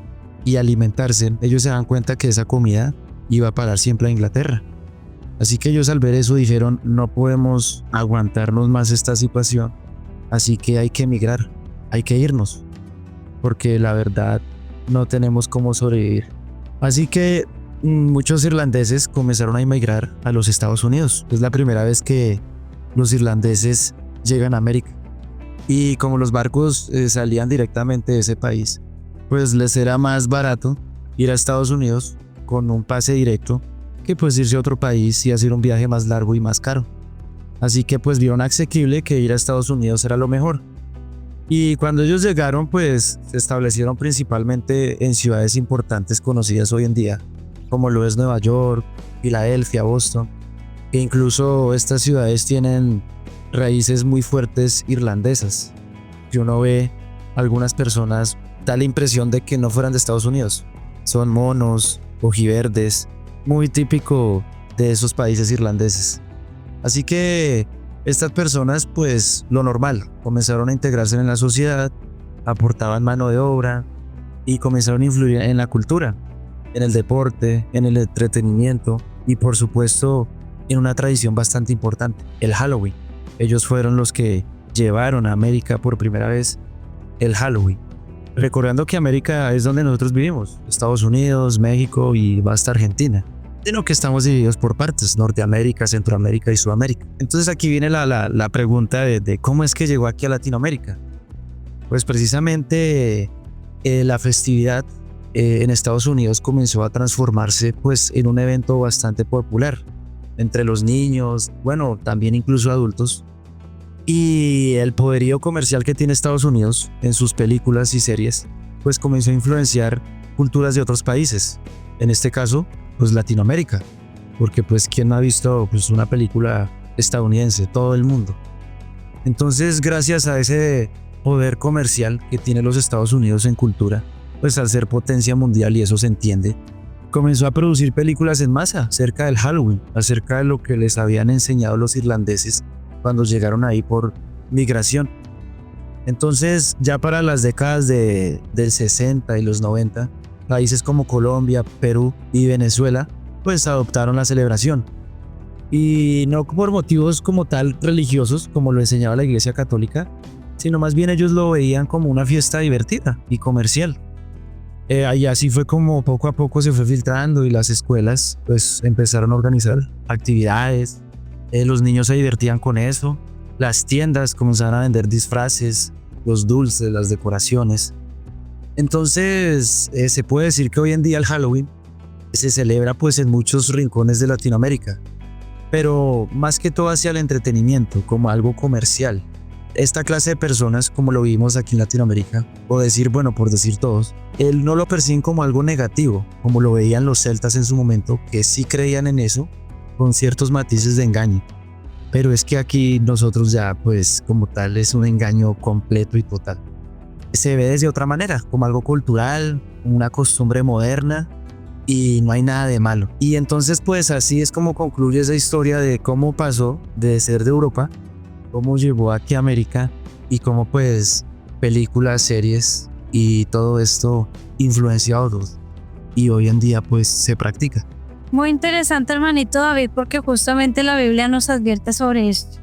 y alimentarse, ellos se dan cuenta que esa comida iba a parar siempre a Inglaterra. Así que ellos al ver eso dijeron, no podemos aguantarnos más esta situación, así que hay que emigrar, hay que irnos, porque la verdad no tenemos cómo sobrevivir. Así que muchos irlandeses comenzaron a emigrar a los Estados Unidos. Es la primera vez que los irlandeses llegan a América. Y como los barcos salían directamente de ese país, pues les era más barato ir a Estados Unidos con un pase directo que pues irse a otro país y hacer un viaje más largo y más caro. Así que pues vieron asequible que ir a Estados Unidos era lo mejor. Y cuando ellos llegaron, pues se establecieron principalmente en ciudades importantes conocidas hoy en día, como lo es Nueva York, Filadelfia, Boston, e incluso estas ciudades tienen raíces muy fuertes irlandesas. Si uno ve, algunas personas da la impresión de que no fueran de Estados Unidos. Son monos, ojiverdes, muy típico de esos países irlandeses. Así que estas personas, pues lo normal, comenzaron a integrarse en la sociedad, aportaban mano de obra y comenzaron a influir en la cultura, en el deporte, en el entretenimiento y por supuesto en una tradición bastante importante, el Halloween. Ellos fueron los que llevaron a América por primera vez el Halloween. Recordando que América es donde nosotros vivimos, Estados Unidos, México y hasta Argentina. Sino que estamos divididos por partes, Norteamérica, Centroamérica y Sudamérica. Entonces aquí viene la pregunta de cómo es que llegó aquí a Latinoamérica. Pues precisamente la festividad en Estados Unidos comenzó a transformarse pues en un evento bastante popular entre los niños, bueno, también incluso adultos. Y el poderío comercial que tiene Estados Unidos en sus películas y series pues comenzó a influenciar culturas de otros países. En este caso, pues Latinoamérica, porque pues quién no ha visto pues una película estadounidense, todo el mundo. Entonces, gracias a ese poder comercial que tiene los Estados Unidos en cultura, pues al ser potencia mundial, y eso se entiende, comenzó a producir películas en masa acerca del Halloween, acerca de lo que les habían enseñado los irlandeses cuando llegaron ahí por migración. Entonces, ya para las décadas del 60 y los 90, países como Colombia, Perú y Venezuela pues adoptaron la celebración. Y no por motivos como tal religiosos, como lo enseñaba la Iglesia Católica, sino más bien ellos lo veían como una fiesta divertida y comercial. Y así fue como poco a poco se fue filtrando y las escuelas pues empezaron a organizar actividades. Los niños se divertían con eso. Las tiendas comenzaron a vender disfraces, los dulces, las decoraciones. Entonces, se puede decir que hoy en día el Halloween se celebra pues en muchos rincones de Latinoamérica, pero más que todo hacia el entretenimiento, como algo comercial. Esta clase de personas, como lo vimos aquí en Latinoamérica, o decir, bueno, por decir todos, no lo perciben como algo negativo, como lo veían los celtas en su momento, que sí creían en eso, con ciertos matices de engaño. Pero es que aquí nosotros ya, pues, como tal, es un engaño completo y total. Se ve desde otra manera, como algo cultural, una costumbre moderna y no hay nada de malo. Y entonces pues así es como concluye esa historia de cómo pasó de ser de Europa, cómo llegó aquí a América y cómo pues películas, series y todo esto influencia a otros y hoy en día pues se practica. Muy interesante, hermanito David, porque justamente la Biblia nos advierte sobre esto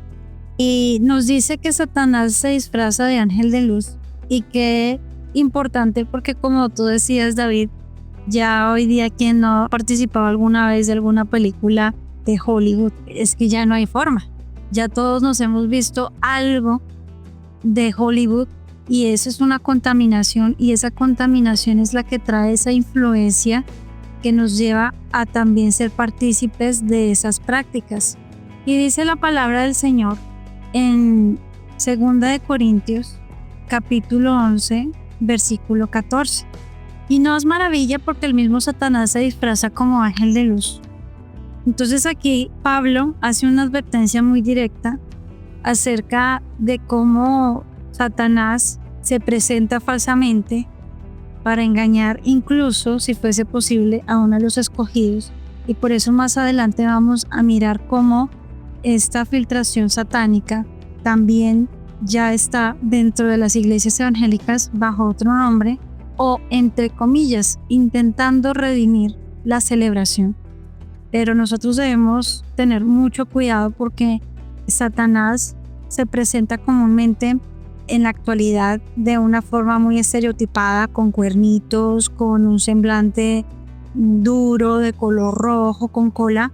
y nos dice que Satanás se disfraza de ángel de luz. Y qué importante, porque como tú decías, David, ya hoy día quien no ha participado alguna vez de alguna película de Hollywood, es que ya no hay forma. Ya todos nos hemos visto algo de Hollywood y eso es una contaminación, y esa contaminación es la que trae esa influencia que nos lleva a también ser partícipes de esas prácticas. Y dice la palabra del Señor en 2 de Corintios capítulo 11, versículo 14. Y no es maravilla porque el mismo Satanás se disfraza como ángel de luz. Entonces aquí Pablo hace una advertencia muy directa acerca de cómo Satanás se presenta falsamente para engañar, incluso si fuese posible, a uno de los escogidos. Y por eso más adelante vamos a mirar cómo esta filtración satánica también ya está dentro de las iglesias evangélicas bajo otro nombre o, entre comillas, intentando redimir la celebración. Pero nosotros debemos tener mucho cuidado porque Satanás se presenta comúnmente en la actualidad de una forma muy estereotipada, con cuernitos, con un semblante duro, de color rojo, con cola,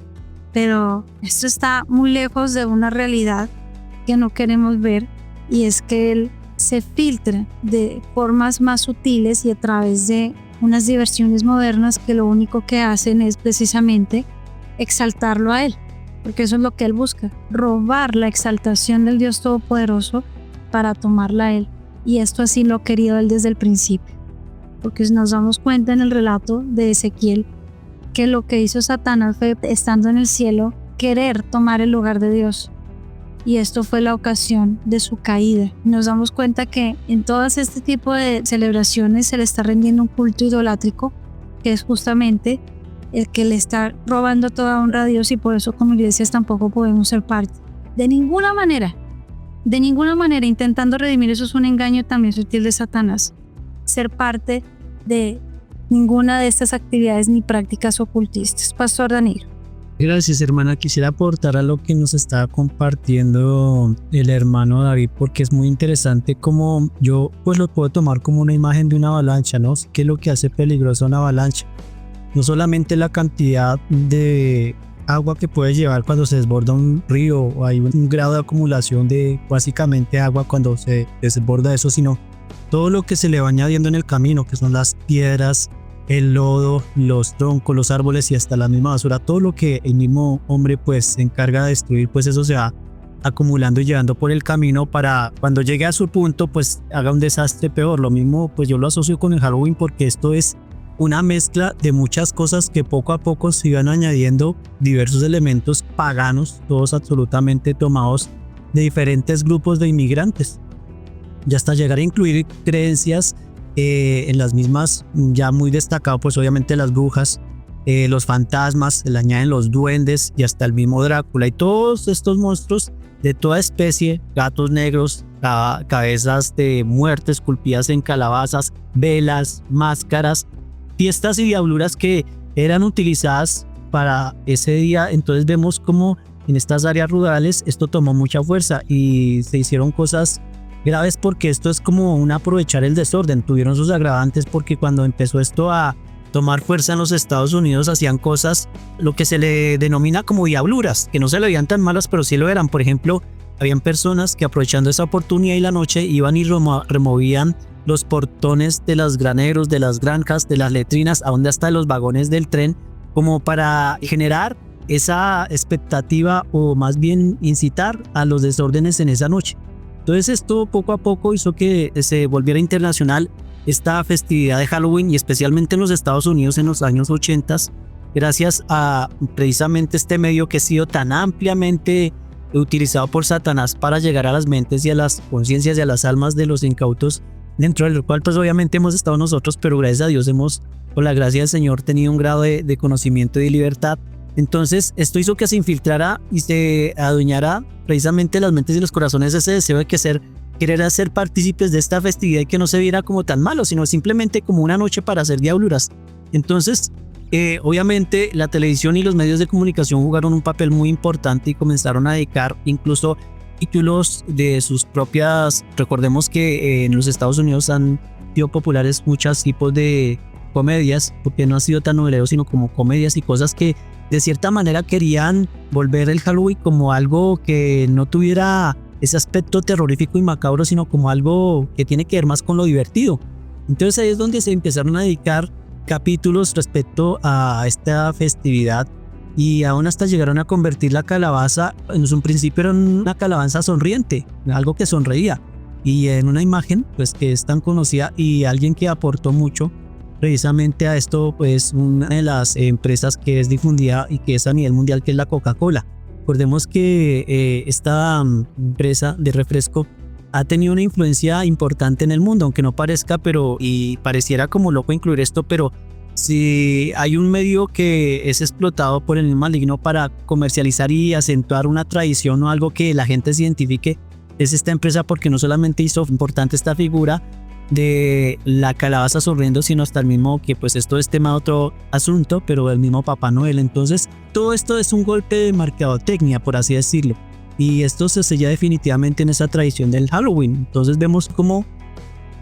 pero esto está muy lejos de una realidad que no queremos ver, y es que él se filtra de formas más sutiles y a través de unas diversiones modernas que lo único que hacen es precisamente exaltarlo a él, porque eso es lo que él busca, robar la exaltación del Dios Todopoderoso para tomarla a él. Y esto así lo ha querido él desde el principio, porque nos damos cuenta en el relato de Ezequiel que lo que hizo Satanás fue, estando en el cielo, querer tomar el lugar de Dios, y esto fue la ocasión de su caída. Nos damos cuenta que en todas este tipo de celebraciones se le está rendiendo un culto idolátrico, que es justamente el que le está robando toda honra a Dios, y por eso como iglesias tampoco podemos ser parte. De ninguna manera intentando redimir. Eso es un engaño también sutil de Satanás, ser parte de ninguna de estas actividades ni prácticas ocultistas. Pastor Danilo. Gracias, hermana. Quisiera aportar a lo que nos está compartiendo el hermano David, porque es muy interesante como yo pues lo puedo tomar como una imagen de una avalancha, ¿no? ¿Qué es lo que hace peligrosa una avalancha? No solamente la cantidad de agua que puede llevar cuando se desborda un río, o hay un grado de acumulación de básicamente agua cuando se desborda eso, sino todo lo que se le va añadiendo en el camino, que son las piedras, el lodo, los troncos, los árboles y hasta la misma basura. Todo lo que el mismo hombre pues se encarga de destruir, pues eso se va acumulando y llevando por el camino para cuando llegue a su punto pues haga un desastre peor. Lo mismo pues yo lo asocio con el Halloween, porque esto es una mezcla de muchas cosas que poco a poco se iban añadiendo, diversos elementos paganos, todos absolutamente tomados de diferentes grupos de inmigrantes, y hasta llegar a incluir creencias en las mismas, ya muy destacado pues obviamente las brujas, los fantasmas, se le añaden los duendes y hasta el mismo Drácula y todos estos monstruos de toda especie, gatos negros, cabezas de muerte esculpidas en calabazas, velas, máscaras, fiestas y diabluras que eran utilizadas para ese día. Entonces vemos como en estas áreas rurales esto tomó mucha fuerza y se hicieron cosas graves, porque esto es como un aprovechar el desorden. Tuvieron sus agravantes porque cuando empezó esto a tomar fuerza en los Estados Unidos hacían cosas, lo que se le denomina como diabluras, que no se le veían tan malas pero sí lo eran. Por ejemplo, habían personas que aprovechando esa oportunidad y la noche iban y removían los portones de los graneros, de las granjas, de las letrinas, aún hasta de los vagones del tren, como para generar esa expectativa o más bien incitar a los desórdenes en esa noche. Entonces esto poco a poco hizo que se volviera internacional esta festividad de Halloween, y especialmente en los Estados Unidos en los años 80, gracias a precisamente este medio que ha sido tan ampliamente utilizado por Satanás para llegar a las mentes y a las conciencias y a las almas de los incautos, dentro del cual pues obviamente hemos estado nosotros, pero gracias a Dios hemos, por la gracia del Señor, tenido un grado de conocimiento y de libertad. Entonces esto hizo que se infiltrara y se adueñara precisamente las mentes y los corazones, ese deseo de querer hacer partícipes de esta festividad y que no se viera como tan malo, sino simplemente como una noche para hacer diabluras. Entonces obviamente la televisión y los medios de comunicación jugaron un papel muy importante y comenzaron a dedicar incluso títulos de sus propias. Recordemos que en los Estados Unidos han sido populares muchos tipos de comedias, porque no ha sido tan novelero, sino como comedias y cosas que de cierta manera querían volver el Halloween como algo que no tuviera ese aspecto terrorífico y macabro, sino como algo que tiene que ver más con lo divertido. Entonces ahí es donde se empezaron a dedicar capítulos respecto a esta festividad, y aún hasta llegaron a convertir la calabaza, en un principio era una calabaza sonriente, algo que sonreía, y en una imagen pues que es tan conocida, y alguien que aportó mucho precisamente a esto, pues una de las empresas que es difundida y que es a nivel mundial, que es la Coca-Cola. Recordemos que esta empresa de refresco ha tenido una influencia importante en el mundo, aunque no parezca, pero y pareciera como loco incluir esto, pero si hay un medio que es explotado por el mismo maligno para comercializar y acentuar una tradición o algo que la gente se identifique, es esta empresa porque no solamente hizo importante esta figura de la calabaza sonriendo, sino hasta el mismo, que pues esto es tema de otro asunto, pero el mismo Papá Noel. Entonces todo esto es un golpe de mercadotecnia, por así decirlo, y esto se sella definitivamente en esa tradición del Halloween. Entonces vemos cómo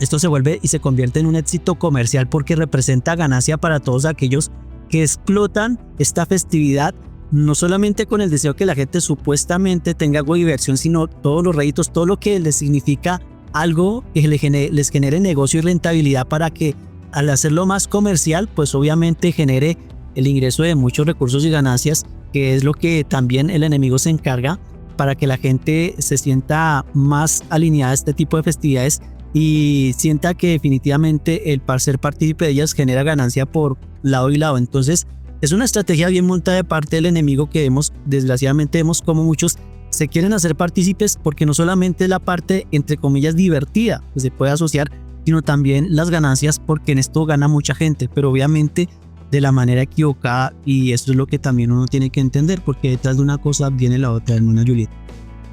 esto se vuelve y se convierte en un éxito comercial porque representa ganancia para todos aquellos que explotan esta festividad, no solamente con el deseo que la gente supuestamente tenga algo de diversión, sino todos los réditos, todo lo que les significa algo que les genere negocio y rentabilidad, para que al hacerlo más comercial, pues obviamente genere el ingreso de muchos recursos y ganancias, que es lo que también el enemigo se encarga, para que la gente se sienta más alineada a este tipo de festividades y sienta que definitivamente el ser partícipe de ellas genera ganancia por lado y lado. Entonces es una estrategia bien montada de parte del enemigo, que desgraciadamente vemos como muchos se quieren hacer partícipes, porque no solamente es la parte entre comillas divertida que se puede asociar, sino también las ganancias, porque en esto gana mucha gente, pero obviamente de la manera equivocada, y esto es lo que también uno tiene que entender, porque detrás de una cosa viene la otra, hermana Julieta.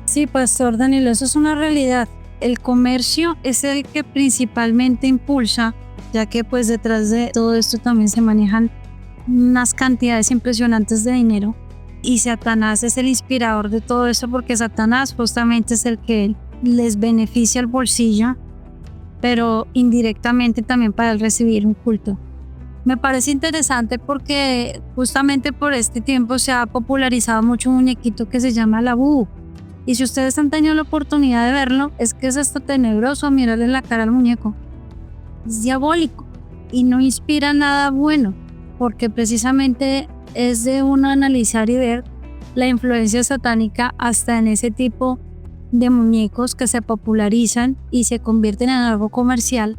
Sí, Pastor Danilo, eso es una realidad. El comercio es el que principalmente impulsa, ya que pues detrás de todo esto también se manejan unas cantidades impresionantes de dinero, y Satanás es el inspirador de todo eso, porque Satanás justamente es el que les beneficia el bolsillo, pero indirectamente también para él recibir un culto. Me parece interesante porque justamente por este tiempo se ha popularizado mucho un muñequito que se llama la Búho. Y si ustedes han tenido la oportunidad de verlo, es que es hasta tenebroso mirarle la cara al muñeco. Es diabólico y no inspira nada bueno, porque precisamente es de uno analizar y ver la influencia satánica hasta en ese tipo de muñecos que se popularizan y se convierten en algo comercial,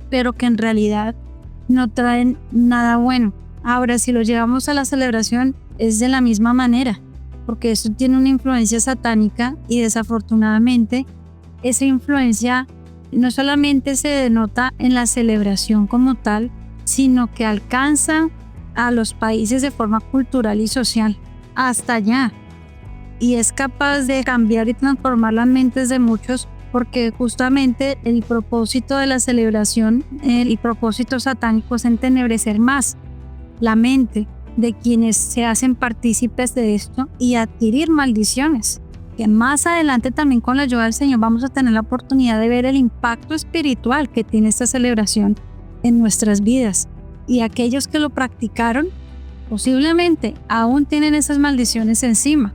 pero que en realidad no traen nada bueno. Ahora, si lo llevamos a la celebración, es de la misma manera, porque esto tiene una influencia satánica, y desafortunadamente esa influencia no solamente se denota en la celebración como tal, sino que alcanza a los países de forma cultural y social hasta allá, y es capaz de cambiar y transformar las mentes de muchos, porque justamente el propósito de la celebración, el propósito satánico, es entenebrecer más la mente de quienes se hacen partícipes de esto y adquirir maldiciones, que más adelante también con la ayuda del Señor vamos a tener la oportunidad de ver el impacto espiritual que tiene esta celebración en nuestras vidas. Y aquellos que lo practicaron posiblemente aún tienen esas maldiciones encima,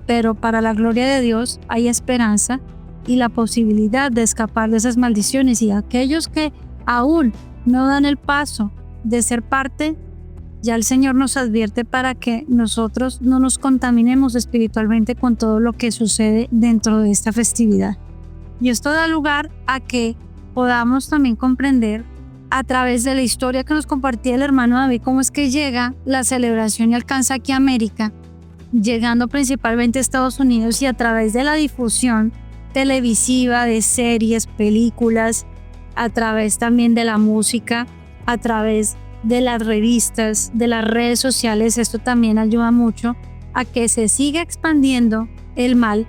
pero para la gloria de Dios hay esperanza y la posibilidad de escapar de esas maldiciones. Y aquellos que aún no dan el paso de ser parte, ya el Señor nos advierte para que nosotros no nos contaminemos espiritualmente con todo lo que sucede dentro de esta festividad. Y esto da lugar a que podamos también comprender, a través de la historia que nos compartía el hermano David, cómo es que llega la celebración y alcanza aquí a América, llegando principalmente a Estados Unidos, y a través de la difusión televisiva de series, películas, a través también de la música, a través de las revistas, de las redes sociales. Esto también ayuda mucho a que se siga expandiendo el mal.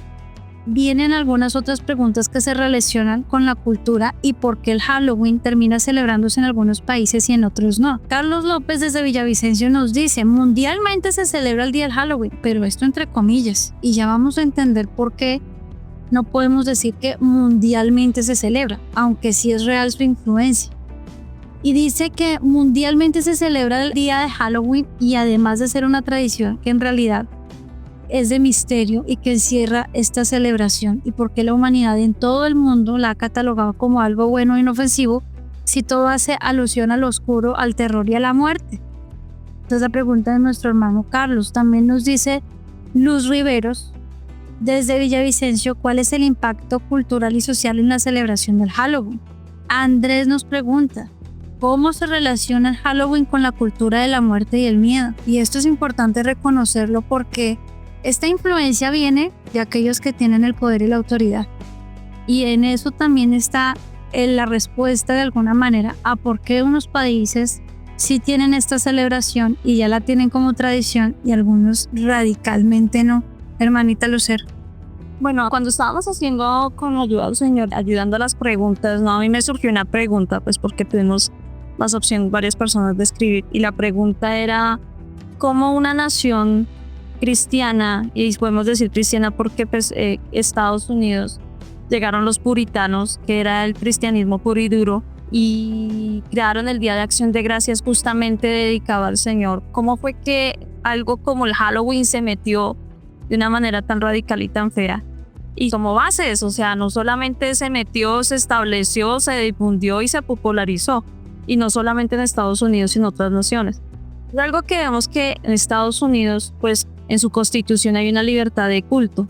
Vienen algunas otras preguntas que se relacionan con la cultura y por qué el Halloween termina celebrándose en algunos países y en otros no. Carlos López desde Villavicencio nos dice: mundialmente se celebra el día del Halloween, pero esto entre comillas, y ya vamos a entender por qué no podemos decir que mundialmente se celebra, aunque sí es real su influencia. Y dice que mundialmente se celebra el día de Halloween, y además de ser una tradición que en realidad es de misterio y que encierra esta celebración, y por qué la humanidad en todo el mundo la ha catalogado como algo bueno e inofensivo, si todo hace alusión al oscuro, al terror y a la muerte. Entonces la pregunta de nuestro hermano Carlos. También nos dice Luz Riveros desde Villavicencio: ¿cuál es el impacto cultural y social en la celebración del Halloween? Andrés nos pregunta: ¿cómo se relaciona el Halloween con la cultura de la muerte y el miedo? Y esto es importante reconocerlo, porque esta influencia viene de aquellos que tienen el poder y la autoridad. Y en eso también está la respuesta, de alguna manera, a por qué unos países sí tienen esta celebración y ya la tienen como tradición, y algunos radicalmente no. Hermanita Lucero. Bueno, cuando estábamos haciendo con ayuda del Señor, ayudando a las preguntas, ¿no? A mí me surgió una pregunta, pues porque tuvimos las opciones, varias personas de escribir, y la pregunta era, ¿cómo una nación cristiana, y podemos decir cristiana porque pues Estados Unidos, llegaron los puritanos, que era el cristianismo puro y duro, y crearon el Día de Acción de Gracias justamente dedicado al Señor? ¿Cómo fue que algo como el Halloween se metió de una manera tan radical y tan fea? Y como bases, o sea, no solamente se metió, se estableció, se difundió y se popularizó, y no solamente en Estados Unidos, sino en otras naciones. Es algo que vemos que en Estados Unidos, pues en su constitución hay una libertad de culto.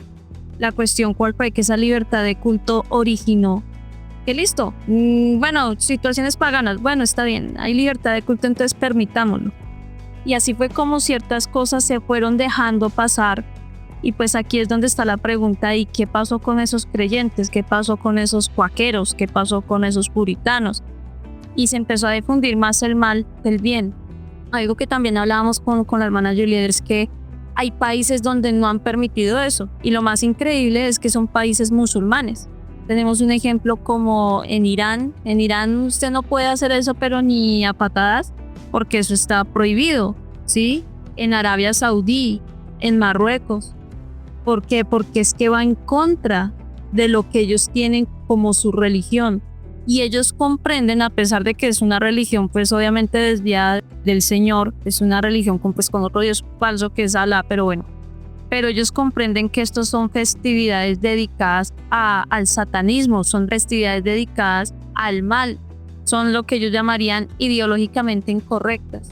La cuestión cuál fue que esa libertad de culto originó que listo, bueno, situaciones paganas, bueno, está bien, hay libertad de culto, entonces permitámoslo. Y así fue como ciertas cosas se fueron dejando pasar. Y pues aquí es donde está la pregunta: ¿y qué pasó con esos creyentes? ¿Qué pasó con esos cuáqueros? ¿Qué pasó con esos puritanos? Y se empezó a difundir más el mal que el bien. Algo que también hablábamos con la hermana Juliet es que hay países donde no han permitido eso. Y lo más increíble es que son países musulmanes. Tenemos un ejemplo como en Irán. En Irán usted no puede hacer eso, pero ni a patadas, porque eso está prohibido, ¿sí? En Arabia Saudí, en Marruecos. ¿Por qué? Porque es que va en contra de lo que ellos tienen como su religión. Y ellos comprenden, a pesar de que es una religión pues obviamente desviada del Señor, es una religión con otro Dios falso que es Alá, pero bueno. Pero ellos comprenden que estos son festividades dedicadas al satanismo, son festividades dedicadas al mal, son lo que ellos llamarían ideológicamente incorrectas.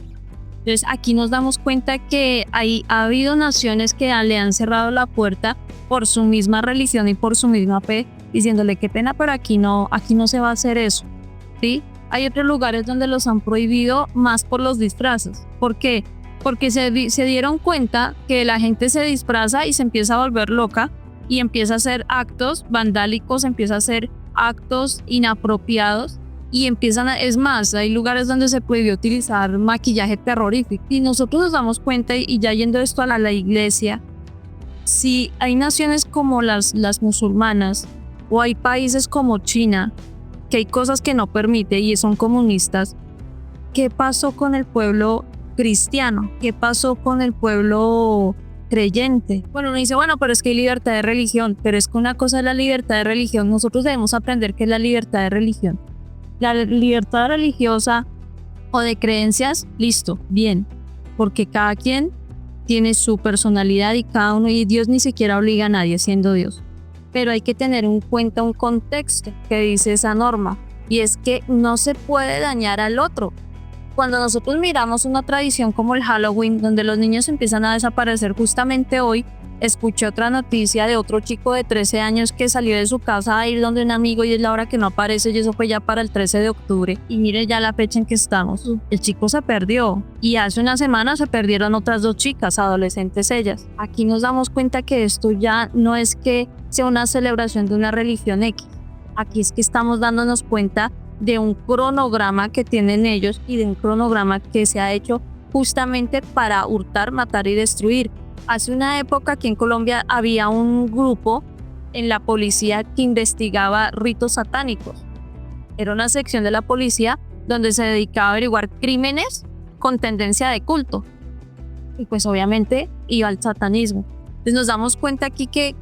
Entonces aquí nos damos cuenta que ha habido naciones que le han cerrado la puerta por su misma religión y por su misma fe, diciéndole qué pena, pero aquí no se va a hacer eso, ¿sí? Hay otros lugares donde los han prohibido más por los disfraces. ¿Por qué? Porque se dieron cuenta que la gente se disfraza y se empieza a volver loca y empieza a hacer actos vandálicos, empieza a hacer actos inapropiados y es más, hay lugares donde se prohibió utilizar maquillaje terrorífico. Y nosotros nos damos cuenta, y ya yendo esto a la iglesia, si hay naciones como las musulmanas o hay países como China, que hay cosas que no permite y son comunistas, ¿qué pasó con el pueblo cristiano? ¿Qué pasó con el pueblo creyente? Bueno, uno dice, bueno, pero es que hay libertad de religión, pero es que una cosa es la libertad de religión. Nosotros debemos aprender qué es la libertad de religión. La libertad religiosa o de creencias, listo, bien, porque cada quien tiene su personalidad y cada uno, y Dios ni siquiera obliga a nadie siendo Dios. Pero hay que tener en cuenta un contexto que dice esa norma, y es que no se puede dañar al otro. Cuando nosotros miramos una tradición como el Halloween, donde los niños empiezan a desaparecer, justamente hoy escuché otra noticia de otro chico de 13 años que salió de su casa a ir donde un amigo y es la hora que no aparece, y eso fue ya para el 13 de octubre. Y mire ya la fecha en que estamos. El chico se perdió y hace una semana se perdieron otras 2 chicas, adolescentes ellas. Aquí nos damos cuenta que esto ya no es que sea una celebración de una religión X. Aquí es que estamos dándonos cuenta de un cronograma que tienen ellos y de un cronograma que se ha hecho justamente para hurtar, matar y destruir. Hace una época aquí en Colombia había un grupo en la policía que investigaba ritos satánicos. Era una sección de la policía donde se dedicaba a averiguar crímenes con tendencia de culto. Y pues obviamente iba al satanismo. Entonces nos damos cuenta aquí que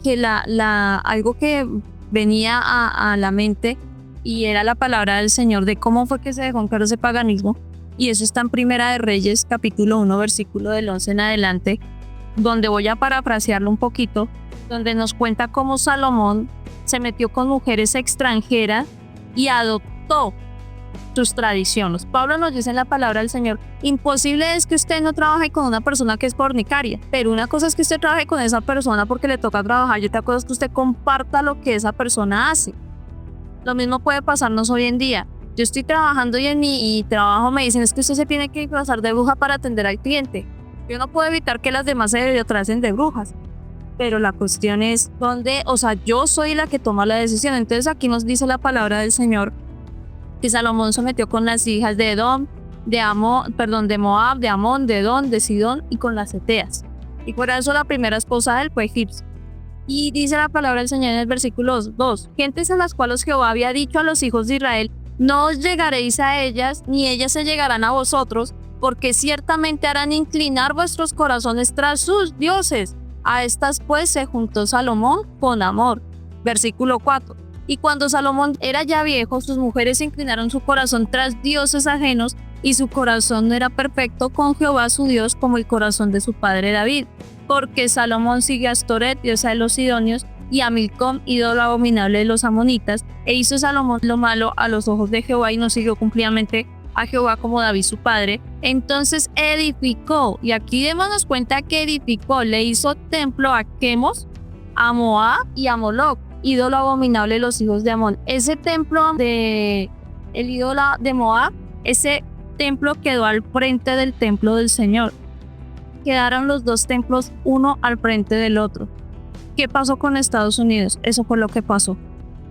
algo que venía a la mente y era la palabra del Señor de cómo fue que se dejó encarar ese paganismo. Y eso está en Primera de Reyes, capítulo 1, versículo del 11 en adelante, donde voy a parafrasearlo un poquito, donde nos cuenta cómo Salomón se metió con mujeres extranjeras y adoptó sus tradiciones. Pablo nos dice en la palabra del Señor, imposible es que usted no trabaje con una persona que es fornicaria, pero una cosa es que usted trabaje con esa persona porque le toca trabajar, y otra cosa es que usted comparta lo que esa persona hace. Lo mismo puede pasarnos hoy en día. Yo estoy trabajando y en mi trabajo me dicen, es que usted se tiene que disfrazar de bruja para atender al cliente. Yo no puedo evitar que las demás se disfracen de brujas, pero la cuestión es yo soy la que toma la decisión. Entonces aquí nos dice la palabra del Señor que Salomón se metió con las hijas de Edom, de Moab, de Amón, de Edom, de Sidón y con las Eteas. Y por eso la primera esposa de él fue egipcia. Y dice la palabra del Señor en el versículo 2, gentes a las cuales Jehová había dicho a los hijos de Israel, no os llegaréis a ellas, ni ellas se llegarán a vosotros, porque ciertamente harán inclinar vuestros corazones tras sus dioses. A estas pues se juntó Salomón con amor. Versículo 4. Y cuando Salomón era ya viejo, sus mujeres inclinaron su corazón tras dioses ajenos, y su corazón no era perfecto con Jehová su Dios como el corazón de su padre David. Porque Salomón sigue a Astoret, diosa de los sidonios, y a Milcom, ídolo abominable de los amonitas, e hizo Salomón lo malo a los ojos de Jehová y no siguió cumplidamente a Jehová como David su padre. Entonces edificó, y aquí démonos cuenta que edificó, le hizo templo a Quemos, a Moab y a Moloc, ídolo abominable de los hijos de Amón. Ese templo de el ídolo de Moab, ese templo quedó al frente del templo del Señor. Quedaron los dos templos uno al frente del otro. ¿Qué pasó con Estados Unidos? Eso fue lo que pasó.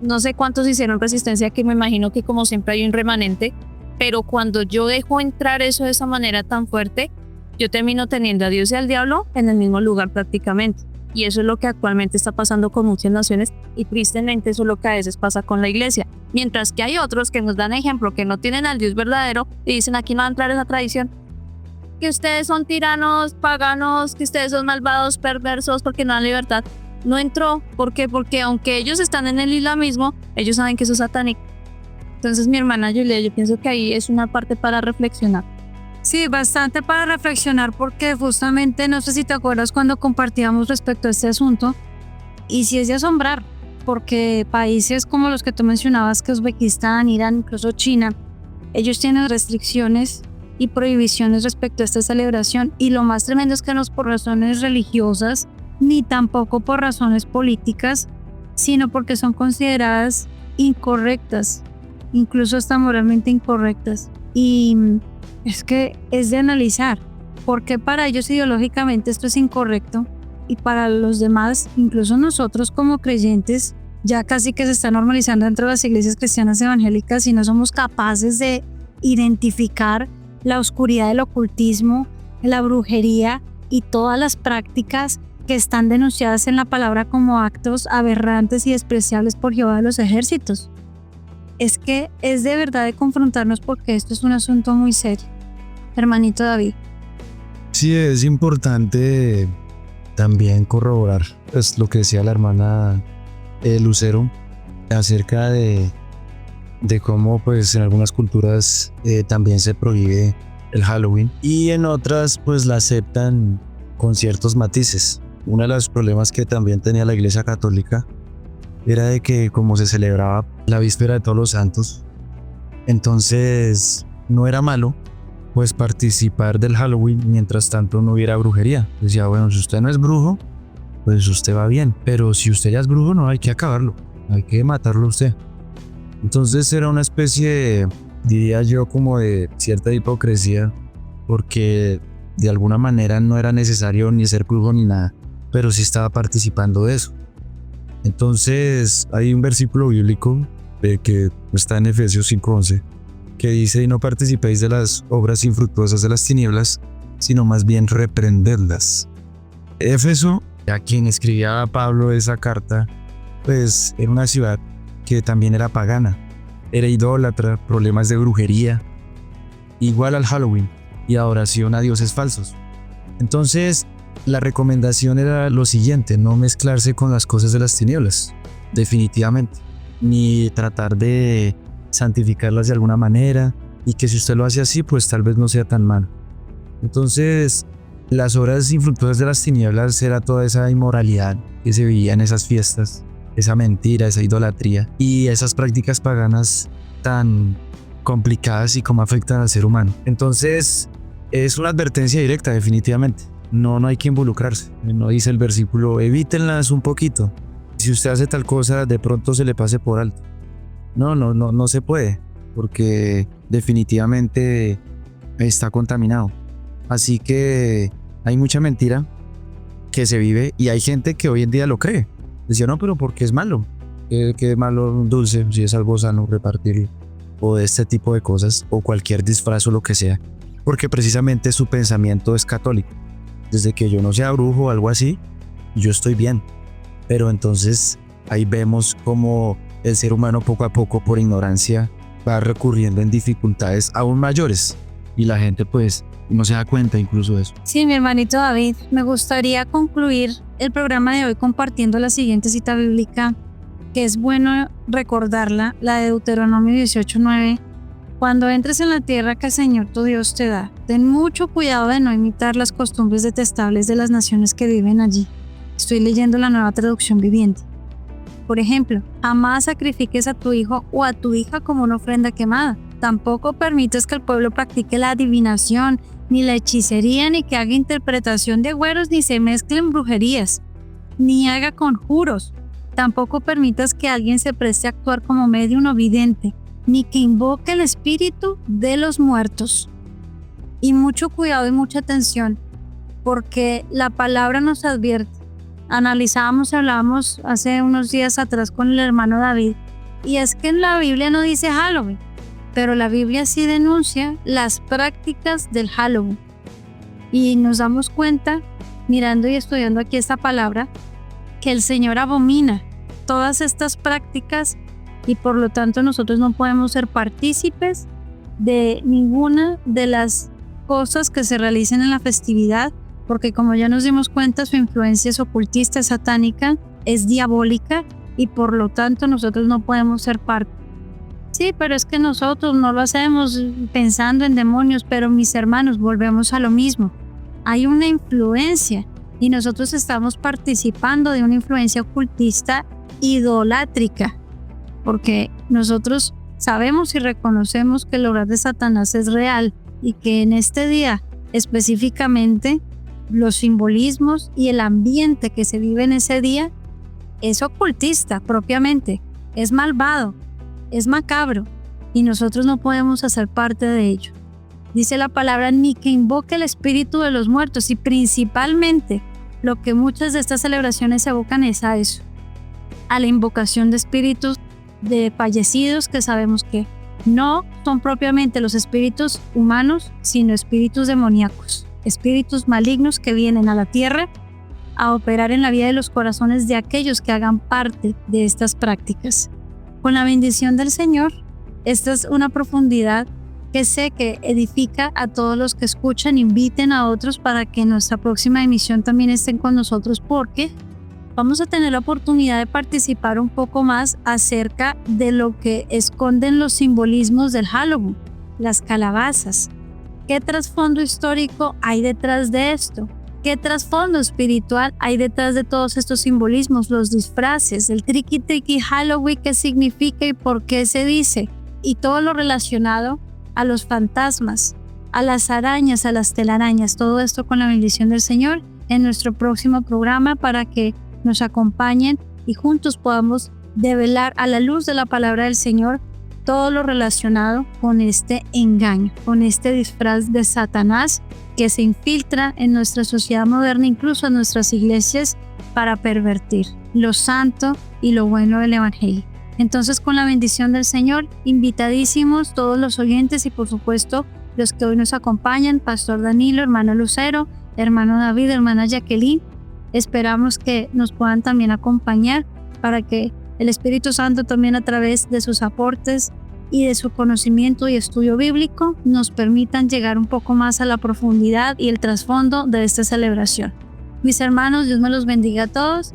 No sé cuántos hicieron resistencia, que me imagino que como siempre hay un remanente, pero cuando yo dejo entrar eso de esa manera tan fuerte, yo termino teniendo a Dios y al diablo en el mismo lugar prácticamente. Y eso es lo que actualmente está pasando con muchas naciones, y tristemente eso es lo que a veces pasa con la iglesia. Mientras que hay otros que nos dan ejemplo, que no tienen al Dios verdadero y dicen aquí no va a entrar esa tradición, que ustedes son tiranos, paganos, que ustedes son malvados, perversos porque no dan libertad. No entró. ¿Por qué? Porque aunque ellos están en el islamismo, ellos saben que eso es satánico. Entonces, mi hermana Julia, yo pienso que ahí es una parte para reflexionar. Sí, bastante para reflexionar, porque justamente, no sé si te acuerdas cuando compartíamos respecto a este asunto, y si es de asombrar, porque países como los que tú mencionabas, que Uzbekistán, Irán, incluso China, ellos tienen restricciones y prohibiciones respecto a esta celebración, y lo más tremendo es que no es por razones religiosas, ni tampoco por razones políticas, sino porque son consideradas incorrectas, incluso hasta moralmente incorrectas. Y es que es de analizar, porque para ellos ideológicamente esto es incorrecto, y para los demás, incluso nosotros como creyentes, ya casi que se está normalizando dentro de las iglesias cristianas evangélicas, y no somos capaces de identificar la oscuridad del ocultismo, la brujería y todas las prácticas que están denunciadas en la palabra como actos aberrantes y despreciables por Jehová de los ejércitos. Es que es de verdad de confrontarnos, porque esto es un asunto muy serio. Hermanito David. Sí, es importante también corroborar pues, lo que decía la hermana Lucero acerca de cómo pues en algunas culturas también se prohíbe el Halloween, y en otras pues la aceptan con ciertos matices. Uno de los problemas que también tenía la Iglesia Católica era de que como se celebraba la víspera de Todos los Santos, entonces no era malo pues participar del Halloween mientras tanto no hubiera brujería. Decía, bueno, si usted no es brujo, pues usted va bien, pero si usted ya es brujo, no, hay que acabarlo, hay que matarlo a usted. Entonces era una especie, diría yo, como de cierta hipocresía, porque de alguna manera no era necesario ni ser brujo ni nada, pero sí estaba participando de eso. Entonces hay un versículo bíblico que está en Efesios 5:11 que dice: y no participéis de las obras infructuosas de las tinieblas, sino más bien reprendedlas. Éfeso, a quien escribía Pablo esa carta, pues era una ciudad que también era pagana, era idólatra, problemas de brujería, igual al Halloween, y adoración a dioses falsos. Entonces la recomendación era lo siguiente: no mezclarse con las cosas de las tinieblas, definitivamente, ni tratar de santificarlas de alguna manera, y que si usted lo hace así, pues tal vez no sea tan malo. Entonces las obras infructuosas de las tinieblas era toda esa inmoralidad que se veía en esas fiestas, esa mentira, esa idolatría y esas prácticas paganas tan complicadas y cómo afectan al ser humano. Entonces es una advertencia directa, definitivamente. No hay que involucrarse. No dice el versículo, evítenlas un poquito. Si usted hace tal cosa, de pronto se le pase por alto. No se puede, porque definitivamente está contaminado. Así que hay mucha mentira que se vive, y hay gente que hoy en día lo cree. Decía, no, pero ¿por qué es malo? ¿Qué malo un dulce si es algo sano repartirlo? O de este tipo de cosas, o cualquier disfraz o lo que sea. Porque precisamente su pensamiento es católico. Desde que yo no sea brujo o algo así, yo estoy bien. Pero entonces ahí vemos cómo el ser humano poco a poco, por ignorancia, va recurriendo en dificultades aún mayores y la gente pues no se da cuenta incluso de eso. Sí, mi hermanito David, me gustaría concluir el programa de hoy compartiendo la siguiente cita bíblica, que es bueno recordarla, la de Deuteronomio 18:9. Cuando entres en la tierra que el Señor tu Dios te da, ten mucho cuidado de no imitar las costumbres detestables de las naciones que viven allí. Estoy leyendo la Nueva Traducción Viviente. Por ejemplo, jamás sacrifiques a tu hijo o a tu hija como una ofrenda quemada. Tampoco permites que el pueblo practique la adivinación, ni la hechicería, ni que haga interpretación de agüeros, ni se mezclen brujerías, ni haga conjuros. Tampoco permitas que alguien se preste a actuar como medium o vidente, ni que invoque el espíritu de los muertos. Y mucho cuidado y mucha atención, porque la palabra nos advierte. Analizábamos y hablábamos hace unos días atrás con el hermano David, y es que en la Biblia no dice Halloween, pero la Biblia sí denuncia las prácticas del Halloween. Y nos damos cuenta, mirando y estudiando aquí esta palabra, que el Señor abomina todas estas prácticas y por lo tanto nosotros no podemos ser partícipes de ninguna de las cosas que se realicen en la festividad, porque como ya nos dimos cuenta, su influencia es ocultista, es satánica, es diabólica y por lo tanto nosotros no podemos ser parte. Sí, pero es que nosotros no lo hacemos pensando en demonios, pero mis hermanos, volvemos a lo mismo. Hay una influencia y nosotros estamos participando de una influencia ocultista idolátrica, porque nosotros sabemos y reconocemos que el obrar de Satanás es real y que en este día específicamente los simbolismos y el ambiente que se vive en ese día es ocultista propiamente, es malvado, es macabro y nosotros no podemos hacer parte de ello. Dice la palabra, ni que invoque el espíritu de los muertos, y principalmente lo que muchas de estas celebraciones evocan es a eso, a la invocación de espíritus de fallecidos que sabemos que no son propiamente los espíritus humanos, sino espíritus demoníacos, espíritus malignos que vienen a la tierra a operar en la vida de los corazones de aquellos que hagan parte de estas prácticas. Con la bendición del Señor, esta es una profundidad que sé que edifica a todos los que escuchan. Inviten a otros para que en nuestra próxima emisión también estén con nosotros, porque vamos a tener la oportunidad de participar un poco más acerca de lo que esconden los simbolismos del Halloween, las calabazas. ¿Qué trasfondo histórico hay detrás de esto? ¿Qué trasfondo espiritual hay detrás de todos estos simbolismos? Los disfraces, el tricky tricky Halloween, ¿qué significa y por qué se dice? Y todo lo relacionado a los fantasmas, a las arañas, a las telarañas, todo esto con la bendición del Señor en nuestro próximo programa, para que nos acompañen y juntos podamos develar a la luz de la palabra del Señor todo lo relacionado con este engaño, con este disfraz de Satanás que se infiltra en nuestra sociedad moderna, incluso en nuestras iglesias, para pervertir lo santo y lo bueno del Evangelio. Entonces, con la bendición del Señor, invitadísimos todos los oyentes y por supuesto los que hoy nos acompañan, Pastor Danilo, hermano Lucero, hermano David, hermana Jacqueline. Esperamos que nos puedan también acompañar para que el Espíritu Santo también, a través de sus aportes y de su conocimiento y estudio bíblico, nos permitan llegar un poco más a la profundidad y el trasfondo de esta celebración. Mis hermanos, Dios me los bendiga a todos,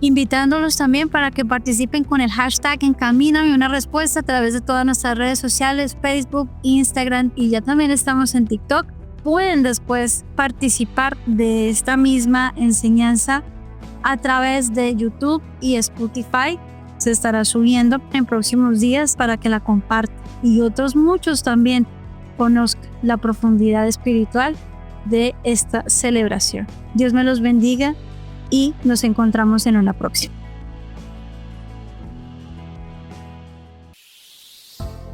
invitándolos también para que participen con el hashtag Encamíname una respuesta a través de todas nuestras redes sociales, Facebook, Instagram, y ya también estamos en TikTok. Pueden después participar de esta misma enseñanza a través de YouTube y Spotify. Se estará subiendo en próximos días para que la compartan y otros muchos también conozcan la profundidad espiritual de esta celebración. Dios me los bendiga y nos encontramos en una próxima.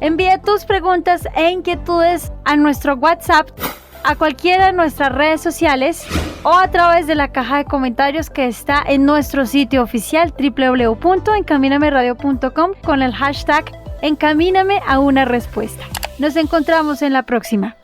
Envía tus preguntas e inquietudes a nuestro WhatsApp, a cualquiera de nuestras redes sociales o a través de la caja de comentarios que está en nuestro sitio oficial www.encaminameradio.com con el hashtag Encamíname a una respuesta. Nos encontramos en la próxima.